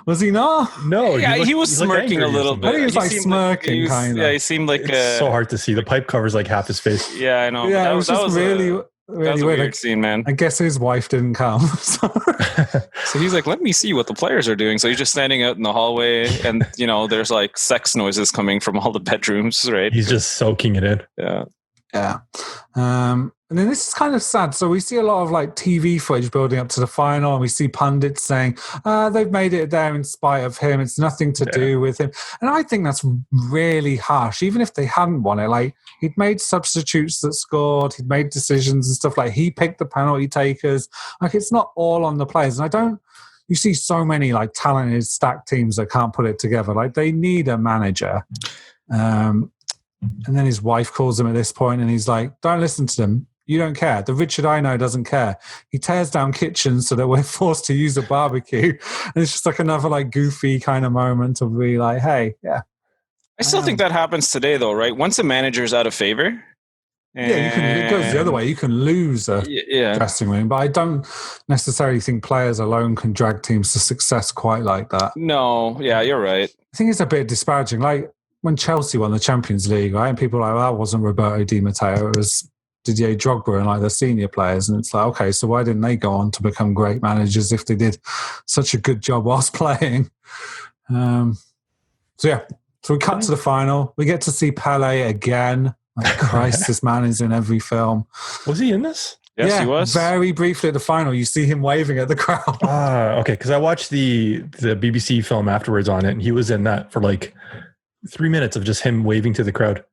Was he not? No. Yeah, he was smirking a little bit. I think he was like smirking, kind of. Yeah, he seemed like... It's so hard to see. The pipe covers like half his face. Yeah, I know. Yeah, it was just really... That was a weird scene, man. I guess his wife didn't come. So he's like, let me see what the players are doing. So he's just standing out in the hallway and, there's like sex noises coming from all the bedrooms, right? He's just soaking it in. Yeah. Yeah. And then this is kind of sad. So we see a lot of like TV footage building up to the final, and we see pundits saying, they've made it there in spite of him. It's nothing to do with him. And I think that's really harsh. Even if they hadn't won it, like he'd made substitutes that scored, he'd made decisions and stuff, like he picked the penalty takers. Like it's not all on the players. And you see so many like talented, stacked teams that can't put it together. Like they need a manager. And then his wife calls him at this point and he's like, don't listen to them. You don't care. The Richard I know doesn't care. He tears down kitchens so that we're forced to use a barbecue. And it's just like another like goofy kind of moment to be like, hey, yeah. I still think that happens today though, right? Once a manager's out of favor. It goes the other way. You can lose a dressing room, but I don't necessarily think players alone can drag teams to success quite like that. No, yeah, you're right. I think it's a bit disparaging. Like when Chelsea won the Champions League, right? And people are like, well, that wasn't Roberto Di Matteo. It was Didier Drogba and like the senior players. And it's like, okay, so why didn't they go on to become great managers if they did such a good job whilst playing? So we cut to the final. We get to see Pele again. Like, Christ, this man is in every film. Was he in this? Yes, he was. Very briefly at the final, you see him waving at the crowd. Okay, because I watched the BBC film afterwards on it, and he was in that for like 3 minutes of just him waving to the crowd.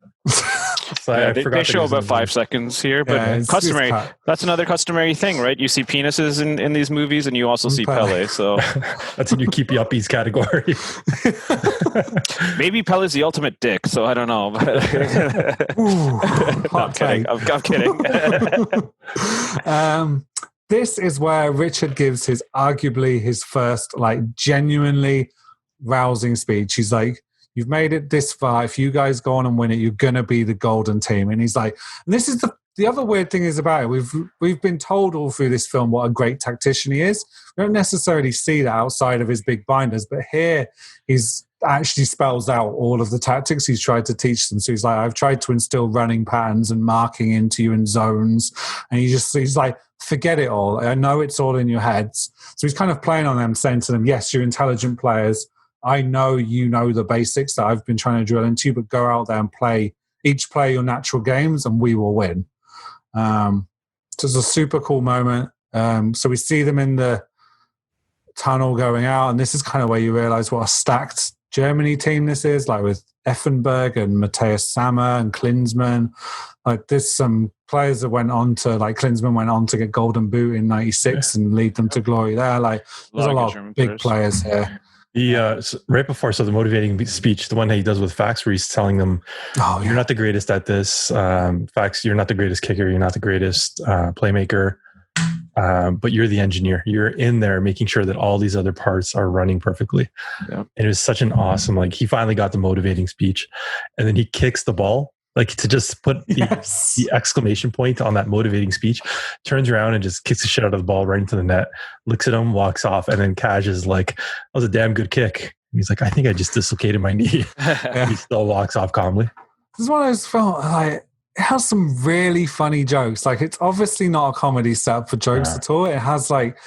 So they show about 5 seconds here, but customary. That's another customary thing, right? You see penises in these movies, and you also see Pele. So that's in your keepy uppies category. Maybe Pele's the ultimate dick, so I don't know. Ooh, I'm kidding. I'm kidding. this is where Richard gives his arguably his first like genuinely rousing speech. He's like, you've made it this far. If you guys go on and win it, you're going to be the golden team. And he's like, and this is the other weird thing is about it. We've been told all through this film what a great tactician he is. We don't necessarily see that outside of his big binders, but here he's actually spells out all of the tactics he's tried to teach them. So he's like, I've tried to instill running patterns and marking into you in zones. And he's like, forget it all. I know it's all in your heads. So he's kind of playing on them, saying to them, yes, you're intelligent players. I know you know the basics that I've been trying to drill into you, but go out there and play your natural games and we will win. So it's a super cool moment. So we see them in the tunnel going out, and this is kind of where you realize what a stacked Germany team this is, like with Effenberg and Matthias Sammer and Klinsmann. Like there's some players that went on to, like Klinsmann went on to get Golden Boot in '96 and lead them to glory there. Like there's a lot of big players here. He right before, so the motivating speech, the one that he does with Fax, where he's telling them, "You're not the greatest at this. Fax, you're not the greatest kicker. You're not the greatest playmaker, but you're the engineer. You're in there making sure that all these other parts are running perfectly." Yeah. And it was such an awesome, like he finally got the motivating speech, and then he kicks the ball. Like to just put the exclamation point on that motivating speech, turns around and just kicks the shit out of the ball right into the net, looks at him, walks off, and then Kaj is like, that was a damn good kick. And he's like, I think I just dislocated my knee. He still walks off calmly. This is one of those films, like, it has some really funny jokes. Like, it's obviously not a comedy set for jokes at all. It has like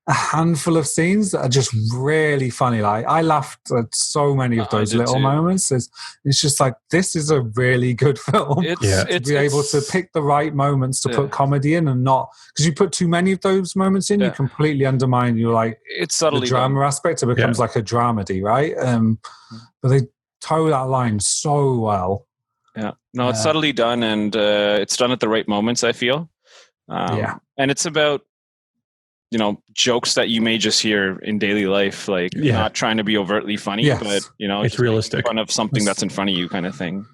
a handful of scenes that are just really funny. Like I laughed at so many of those little moments. It's just like, this is a really good film. To be able to pick the right moments to put comedy in, and not because you put too many of those moments in, you completely undermine your like it's subtly the drama aspect. It becomes like a dramedy, right? But they toe that line so well. Yeah, no, it's subtly done, and it's done at the right moments, I feel. And it's about, you know, jokes that you may just hear in daily life, like not trying to be overtly funny, but you know, it's realistic, fun of something that's in front of you, kind of thing.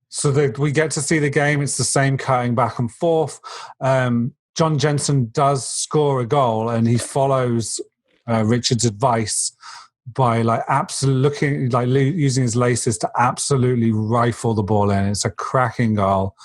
So that we get to see the game. It's the same cutting back and forth. John Jensen does score a goal, and he follows Richard's advice by like absolutely using his laces to absolutely rifle the ball in. It's a cracking goal.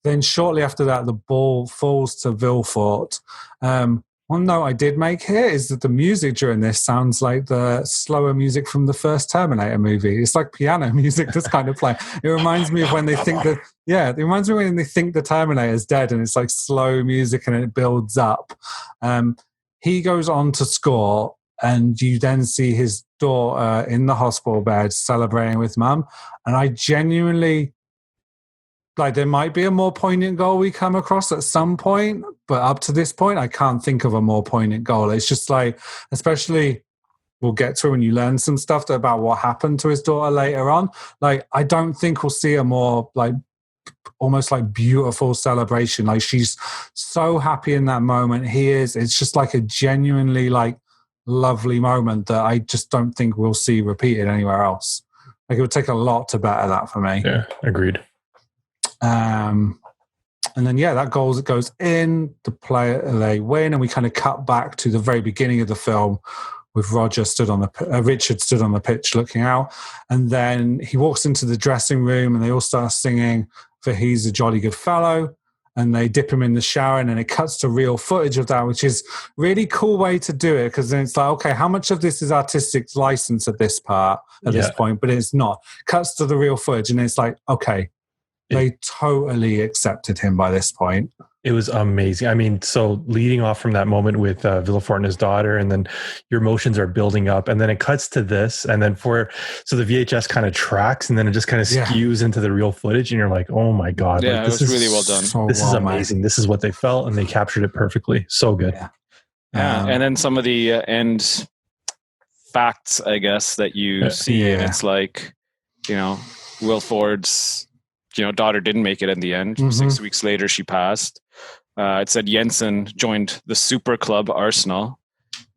Then shortly after that, the ball falls to Vilfort. One note I did make here is that the music during this sounds like the slower music from the first Terminator movie. It's like piano music that's kind of playing. It reminds me of when they think that, it reminds me when they think the Terminator's dead and it's like slow music and it builds up. He goes on to score, and you then see his daughter in the hospital bed celebrating with mum. And I genuinely... like there might be a more poignant goal we come across at some point, but up to this point, I can't think of a more poignant goal. It's just like, especially we'll get to when you learn some stuff about what happened to his daughter later on. Like, I don't think we'll see a more like almost like beautiful celebration. Like she's so happy in that moment. He is. It's just like a genuinely like lovely moment that I just don't think we'll see repeated anywhere else. Like it would take a lot to better that for me. Yeah, agreed. And then that goal goes in, they win, and we kind of cut back to the very beginning of the film with Richard stood on the pitch looking out, and then he walks into the dressing room and they all start singing for He's a Jolly Good Fellow, and they dip him in the shower, and then it cuts to real footage of that, which is really cool way to do it, because then it's like, okay, how much of this is artistic license at this part at this point? But it's not. Cuts to the real footage, and it's like, okay, they totally accepted him by this point. It was amazing. I mean, so leading off from that moment with Villefort and his daughter, and then your emotions are building up, and then it cuts to this, and then so the VHS kind of tracks, and then it just kind of skews into the real footage, and you're like, oh my God. Yeah, like, this is really well done. This is amazing. This is what they felt, and they captured it perfectly. So good. Yeah. And then some of the end facts, I guess, that you see, and it's like, you know, Will Ford's daughter didn't make it in the end. 6 weeks later, she passed. It said Jensen joined the super club Arsenal.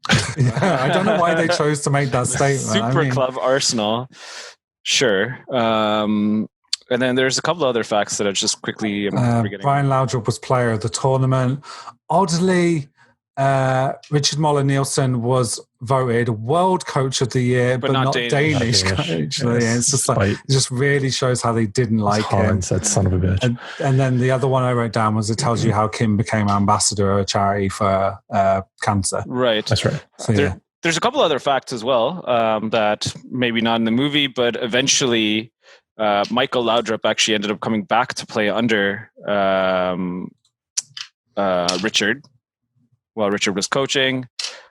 I don't know why they chose to make that statement. Club Arsenal. Sure. And then there's a couple other facts that I just quickly forgetting. Brian Laudrup was player of the tournament. Oddly, Richard Moller-Nielsen was voted World Coach of the Year, but not Danish Coach. It's just like, it just really shows how they didn't like him. That son of a bitch. And then the other one I wrote down was it tells you how Kim became ambassador of a charity for cancer. Right. That's right. So, There's a couple other facts as well that maybe not in the movie, but eventually Michael Laudrup actually ended up coming back to play under Richard while Richard was coaching.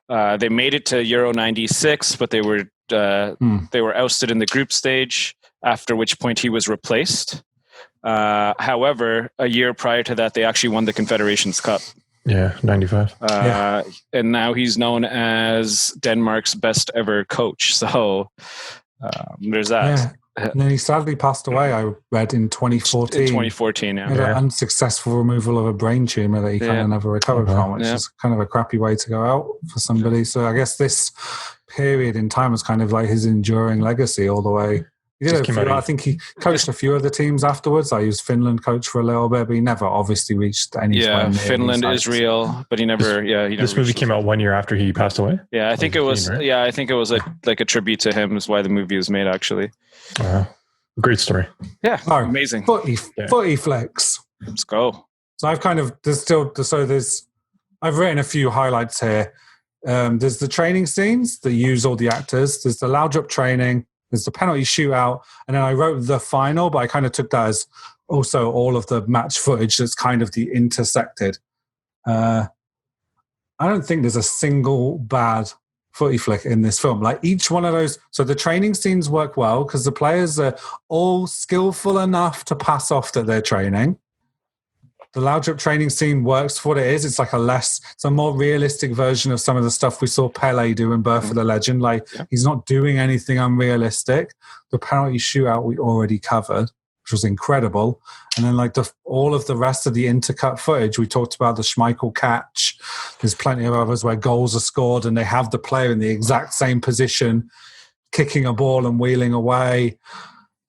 They made it to Euro 96, but they were ousted in the group stage, after which point he was replaced. However, a year prior to that, they actually won the Confederations Cup. Yeah, 95. And now he's known as Denmark's best ever coach. So there's that. Yeah. And then he sadly passed away, I read, in 2014. In 2014, yeah. He had an unsuccessful removal of a brain tumour that he kind of never recovered from, which is kind of a crappy way to go out for somebody. So I guess this period in time was kind of like his enduring legacy all the way. I think he coached a few other teams afterwards. I used Finland coach for a little bit, but he never obviously reached any. Yeah, Finland, Israel, but he never. This movie came out 1 year after he passed away. Yeah, I think it was. Right? Yeah, I think it was like a tribute to him. Is why the movie was made. Actually, great story. Yeah, amazing. Footy Flicks. Let's go. So I've kind of I've written a few highlights here. There's the training scenes that use all the actors. There's the Laudrup training. There's the penalty shootout, and then I wrote the final, but I kind of took that as also all of the match footage that's kind of the intersected. I don't think there's a single bad footy flick in this film. Like each one of those, so the training scenes work well because the players are all skillful enough to pass off that they're training. The Laudrup training scene works for what it is. It's like it's a more realistic version of some of the stuff we saw Pele do in Birth of the Legend. Like he's not doing anything unrealistic. The penalty shootout we already covered, which was incredible. And then like all of the rest of the intercut footage, we talked about the Schmeichel catch. There's plenty of others where goals are scored and they have the player in the exact same position, kicking a ball and wheeling away.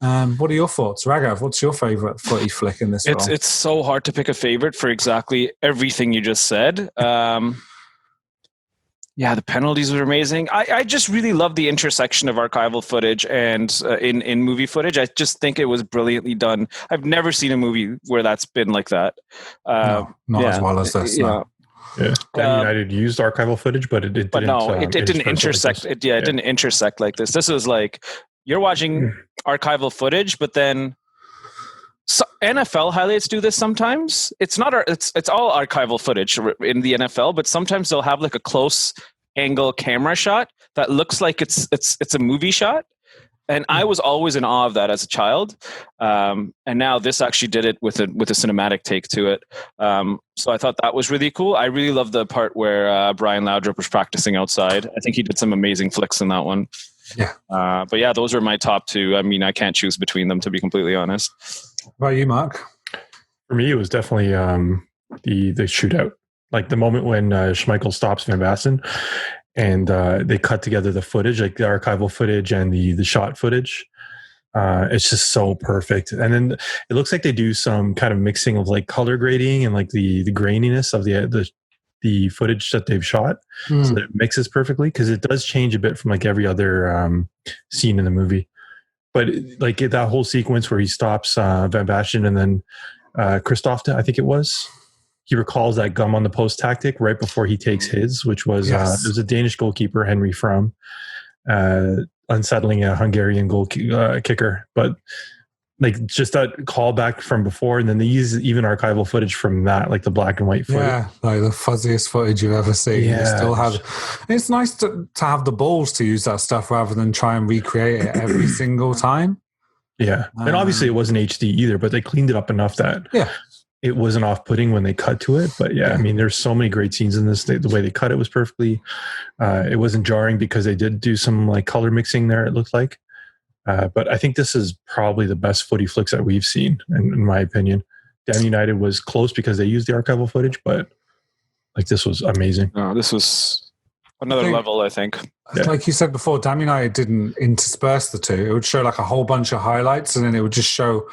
What are your thoughts, Raghav? What's your favorite footy flick in this film? It's so hard to pick a favorite for exactly everything you just said. The penalties were amazing. I just really love the intersection of archival footage and in movie footage. I just think it was brilliantly done. I've never seen a movie where that's been like that. Not as well as this. No. Yeah, United used archival footage, but it didn't. But no, it didn't intersect. It didn't intersect like this. This was like you're watching archival footage, but then NFL highlights do this sometimes. It's not it's all archival footage in the NFL, but sometimes they'll have like a close angle camera shot that looks like it's a movie shot. And I was always in awe of that as a child. And now this actually did it with a cinematic take to it. So I thought that was really cool. I really love the part where Brian Laudrup was practicing outside. I think he did some amazing flicks in that one. Yeah. But yeah, those are my top two. I mean, I can't choose between them, to be completely honest. What about you, Mark? For me, it was definitely the shootout. Like the moment when Schmeichel stops Van Basten and they cut together the footage, like the archival footage and the shot footage. It's just so perfect. And then it looks like they do some kind of mixing of like color grading and like the graininess of the footage that they've shot, so that it mixes perfectly, because it does change a bit from like every other scene in the movie. But like that whole sequence where he stops Van Basten and then Christoph, I think it was, he recalls that gum on the post tactic right before he takes his, which was it was a Danish goalkeeper, Henry Frum, unsettling a Hungarian goal kicker. But like just that callback from before, and then they use even archival footage from that, like the black and white footage. Yeah, like the fuzziest footage you've ever seen. Yeah. You still have. It's nice to have the balls to use that stuff rather than try and recreate it every single time. Yeah, and obviously it wasn't HD either, but they cleaned it up enough that it wasn't off-putting when they cut to it. But I mean, there's so many great scenes in this. The way they cut it was perfectly. It wasn't jarring because they did do some like color mixing there, it looked like. But I think this is probably the best footy flicks that we've seen, in my opinion. Damn United was close because they used the archival footage, but like this was amazing. This was Another level, I think. Like you said before, Damn United didn't intersperse the two. It would show like a whole bunch of highlights, and then it would just show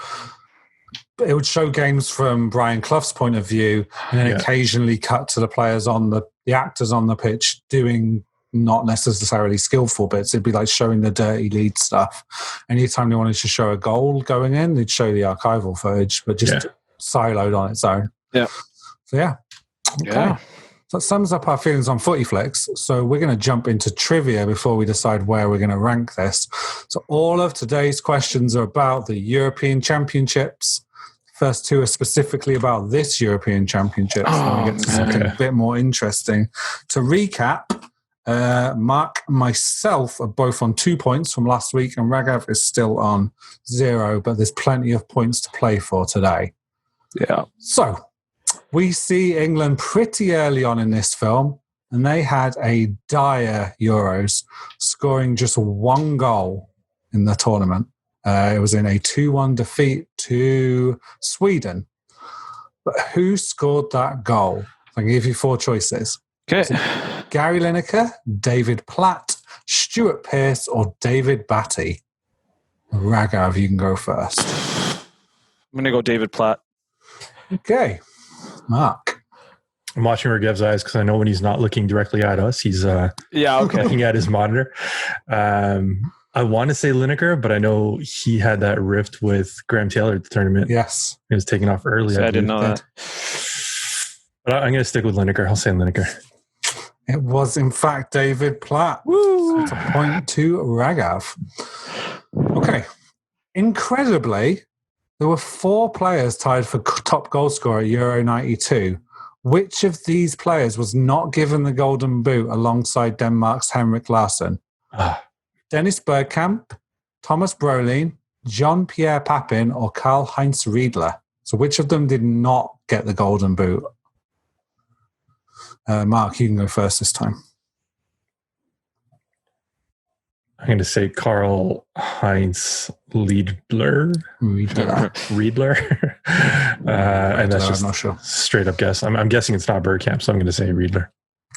games from Brian Clough's point of view, and then occasionally cut to the players on the actors on the pitch doing not necessarily skillful bits. It'd be like showing the dirty lead stuff. Anytime they wanted to show a goal going in, they'd show the archival footage, but just siloed on its own. Yeah. So okay. Yeah. So that sums up our feelings on Footy Flicks. So we're going to jump into trivia before we decide where we're going to rank this. So all of today's questions are about the European Championships. First two are specifically about this European Championship. So we get to something a bit more interesting. To recap, Mark and myself are both on 2 points from last week, and Raghav is still on 0, but there's plenty of points to play for today. Yeah. So we see England pretty early on in this film, and they had a dire Euros, scoring just 1 goal in the tournament. It was in a 2-1 defeat to Sweden. But who scored that goal? I can give you 4 choices. Okay. Gary Lineker, David Platt, Stuart Pearce, or David Batty? Raghav, you can go first. I'm going to go David Platt. Okay. Mark. I'm watching Raghav's eyes because I know when he's not looking directly at us, he's looking at his monitor. I want to say Lineker, but I know he had that rift with Graham Taylor at the tournament. Yes. He was taken off early. So I didn't know that. But I'm going to stick with Lineker. I'll say Lineker. It was, in fact, David Platt. Woo! It's a point to Raghav. Okay. Incredibly, there were 4 players tied for top goal scorer at Euro 92. Which of these players was not given the Golden Boot alongside Denmark's Henrik Larsson? Dennis Bergkamp, Thomas Brolin, Jean-Pierre Papin, or Karl-Heinz Riedler? So which of them did not get the Golden Boot? Mark, you can go first this time. I'm going to say Karl-Heinz Riedler. And that's just I'm not sure. Straight up guess. I'm guessing it's not Bergkamp, so I'm going to say Riedler.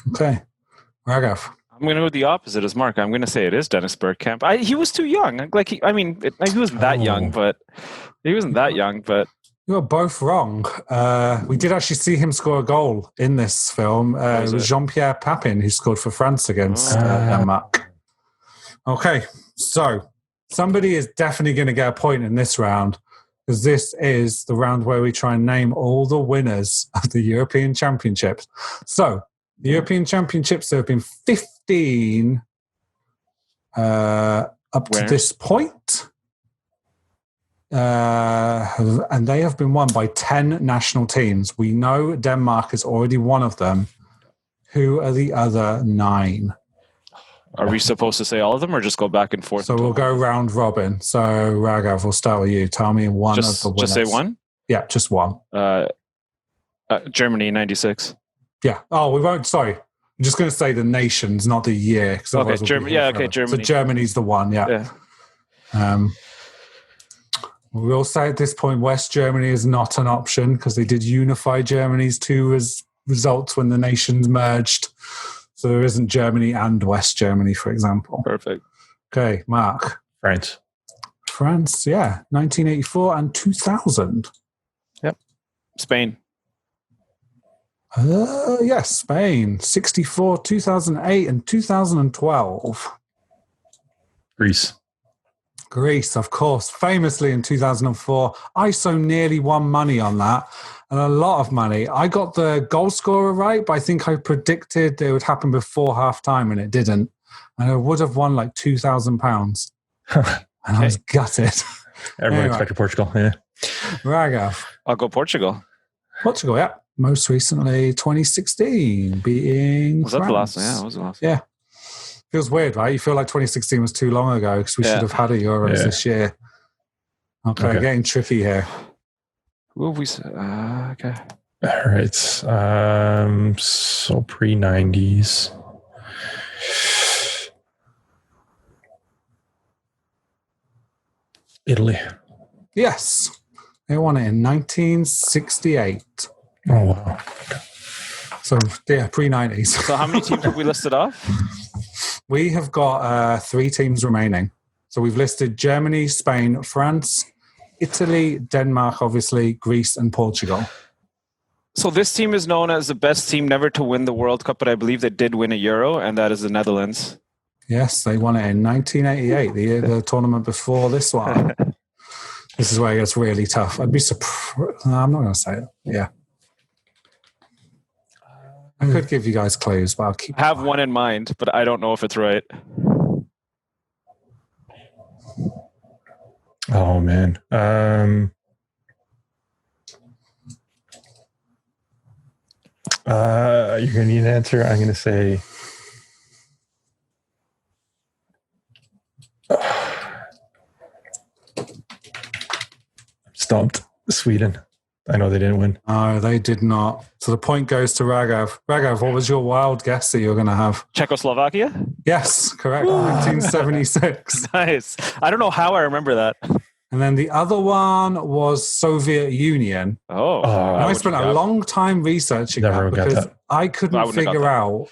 Okay. Raghav. I'm going to go with the opposite as Mark. I'm going to say it is Dennis Bergkamp. He was too young. He wasn't that young, but he wasn't that young, but you were both wrong. We did actually see him score a goal in this film. It was Jean-Pierre Papin who scored for France against Denmark. Okay, so somebody is definitely going to get a point in this round, because this is the round where we try and name all the winners of the European Championships. So the European Championships, there have been 15 up to this point. And they have been won by 10 national teams. We know Denmark is already one of them. Who are the other 9? Are we supposed to say all of them or just go back and forth? So we'll go round robin. So Raghav, we'll start with you. Tell me one of the winners. Just say one? Yeah, just one. Germany, 96. Yeah. Oh, we won't. Sorry. I'm just going to say the nations, not the year. Okay, Germany. Yeah, okay, Germany. So Germany's the one, yeah. We will say at this point, West Germany is not an option because they did unify Germany's 2 results when the nations merged. So there isn't Germany and West Germany, for example. Perfect. Okay, Mark. France, yeah. 1984 and 2000. Yep. Spain. Yes, Spain. 64, 2008 and 2012. Greece, of course, famously in 2004. I so nearly won money on that, and a lot of money. I got the goal scorer right, but I think I predicted it would happen before half-time, and it didn't. And I would have won like £2,000. And I was gutted. Everyone expected Portugal, yeah. Raghav. I'll go Portugal. Portugal, yeah. Most recently, 2016, beating Was that France. the last one? Yeah, it was the last one. Yeah. Feels weird, right? You feel like 2016 was too long ago because we should have had a Euros this year. Okay, getting tricky here. Who have we said? Okay. All right. So pre-90s. Italy. Yes. They won it in 1968. Oh, wow. So, yeah, pre-90s. So how many teams have we listed off? We have got 3 teams remaining. So we've listed Germany, Spain, France, Italy, Denmark, obviously, Greece, and Portugal. So this team is known as the best team never to win the World Cup, but I believe they did win a Euro, and that is the Netherlands. Yes, they won it in 1988, the tournament before this one. This is where it gets really tough. I'd be surprised. No, I'm not going to say it. Yeah. I could give you guys clues, but I'll keep. I have one in mind, but I don't know if it's right. Oh, man. You're going to need an answer. I'm going to say... I'm stumped. Sweden. I know they didn't win. No, they did not. So the point goes to Ragav. Ragav, what was your wild guess that you were going to have? Czechoslovakia? Yes, correct. 1976. Nice. I don't know how I remember that. And then the other one was Soviet Union. Oh. I spent a long time researching that because I couldn't figure out.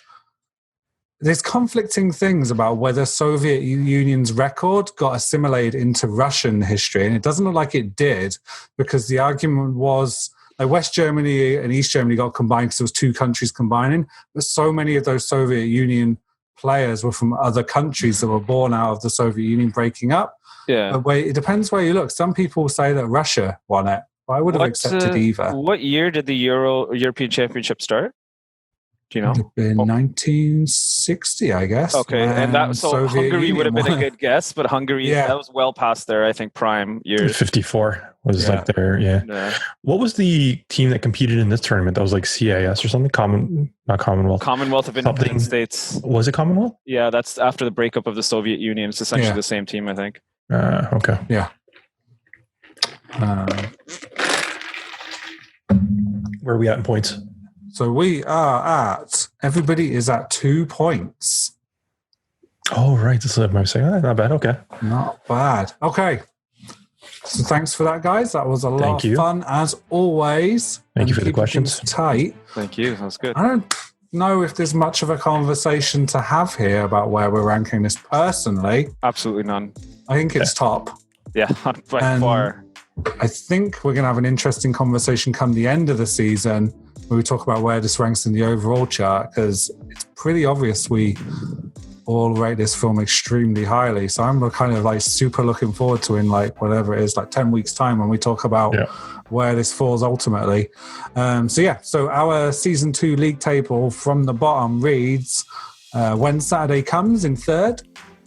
There's conflicting things about whether Soviet Union's record got assimilated into Russian history, and it doesn't look like it did, because the argument was like West Germany and East Germany got combined because it was 2 countries combining, but so many of those Soviet Union players were from other countries that were born out of the Soviet Union breaking up. Yeah. But it depends where you look. Some people say that Russia won it, but I would have accepted either. What year did the European Championship start? Do you know? It would have been 1960, I guess. Okay, and that so Soviet Hungary Union would have been won a good guess, but Hungary that was well past their, I think, prime years. 54 was like their What was the team that competed in this tournament? That was like CIS or something? Not Commonwealth. Commonwealth of Independent States. Was it Commonwealth? Yeah, that's after the breakup of the Soviet Union. It's essentially the same team, I think. Okay. Yeah. Where are we at in points? So we are everybody is at 2 points. Oh, right. This is my saying. Not bad. Okay. Not bad. Okay. So thanks for that, guys. That was a lot of fun, as always. Thank you for the questions. Tight. Thank you. That was good. I don't know if there's much of a conversation to have here about where we're ranking this personally. Absolutely none. I think it's top. Yeah, by far. I think we're going to have an interesting conversation come the end of the season where we talk about where this ranks in the overall chart, because it's pretty obvious we all rate this film extremely highly. So I'm kind of like super looking forward to in like whatever it is, like 10 weeks time when we talk about where this falls ultimately. So our season 2 league table from the bottom reads When Saturday Comes in 3rd,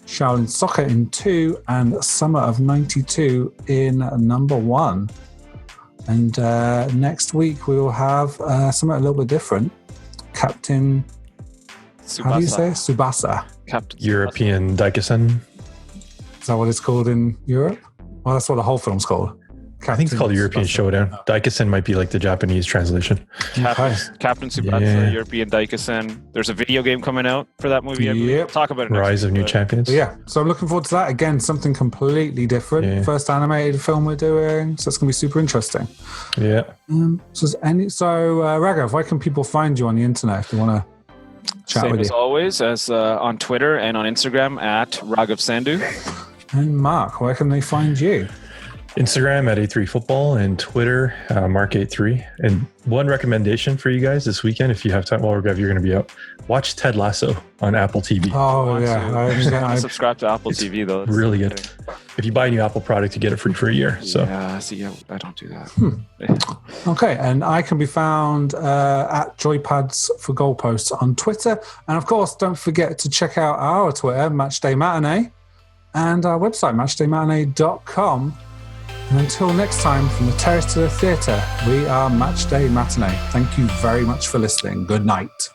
Shaolin Soccer in 2, and Summer of 92 in number 1. And next week we will have something a little bit different. Captain Tsubasa. How do you say it? Tsubasa. Captain European Daikisen. Is that what it's called in Europe? Well, that's what the whole film's called. I think it's called European Showdown. Daikisen might be like the Japanese translation. Captain Tsubasa, European Daikisen. There's a video game coming out for that movie. We'll talk about it next Rise of New Champions. Yeah, so I'm looking forward to that. Again, something completely different. Yeah. First animated film we're doing, so it's going to be super interesting. Yeah. Raghav, where can people find you on the internet if you want to chat with you? Same as always, as on Twitter and on Instagram at Raghav Sandhu. And Mark, where can they find you? Instagram at A3Football and Twitter, Mark83. And one recommendation for you guys this weekend, if you have time, you're going to be out, watch Ted Lasso on Apple TV. Oh, yeah. I subscribe to Apple TV, though. It's really good. If you buy a new Apple product, you get it free for a year. So I don't do that. Okay, and I can be found at Joypads for Goalposts on Twitter. And, of course, don't forget to check out our Twitter, Matchday Matinee, and our website, matchdaymatinee.com. And until next time, from the terrace to the theatre, we are Matchday Matinee. Thank you very much for listening. Good night.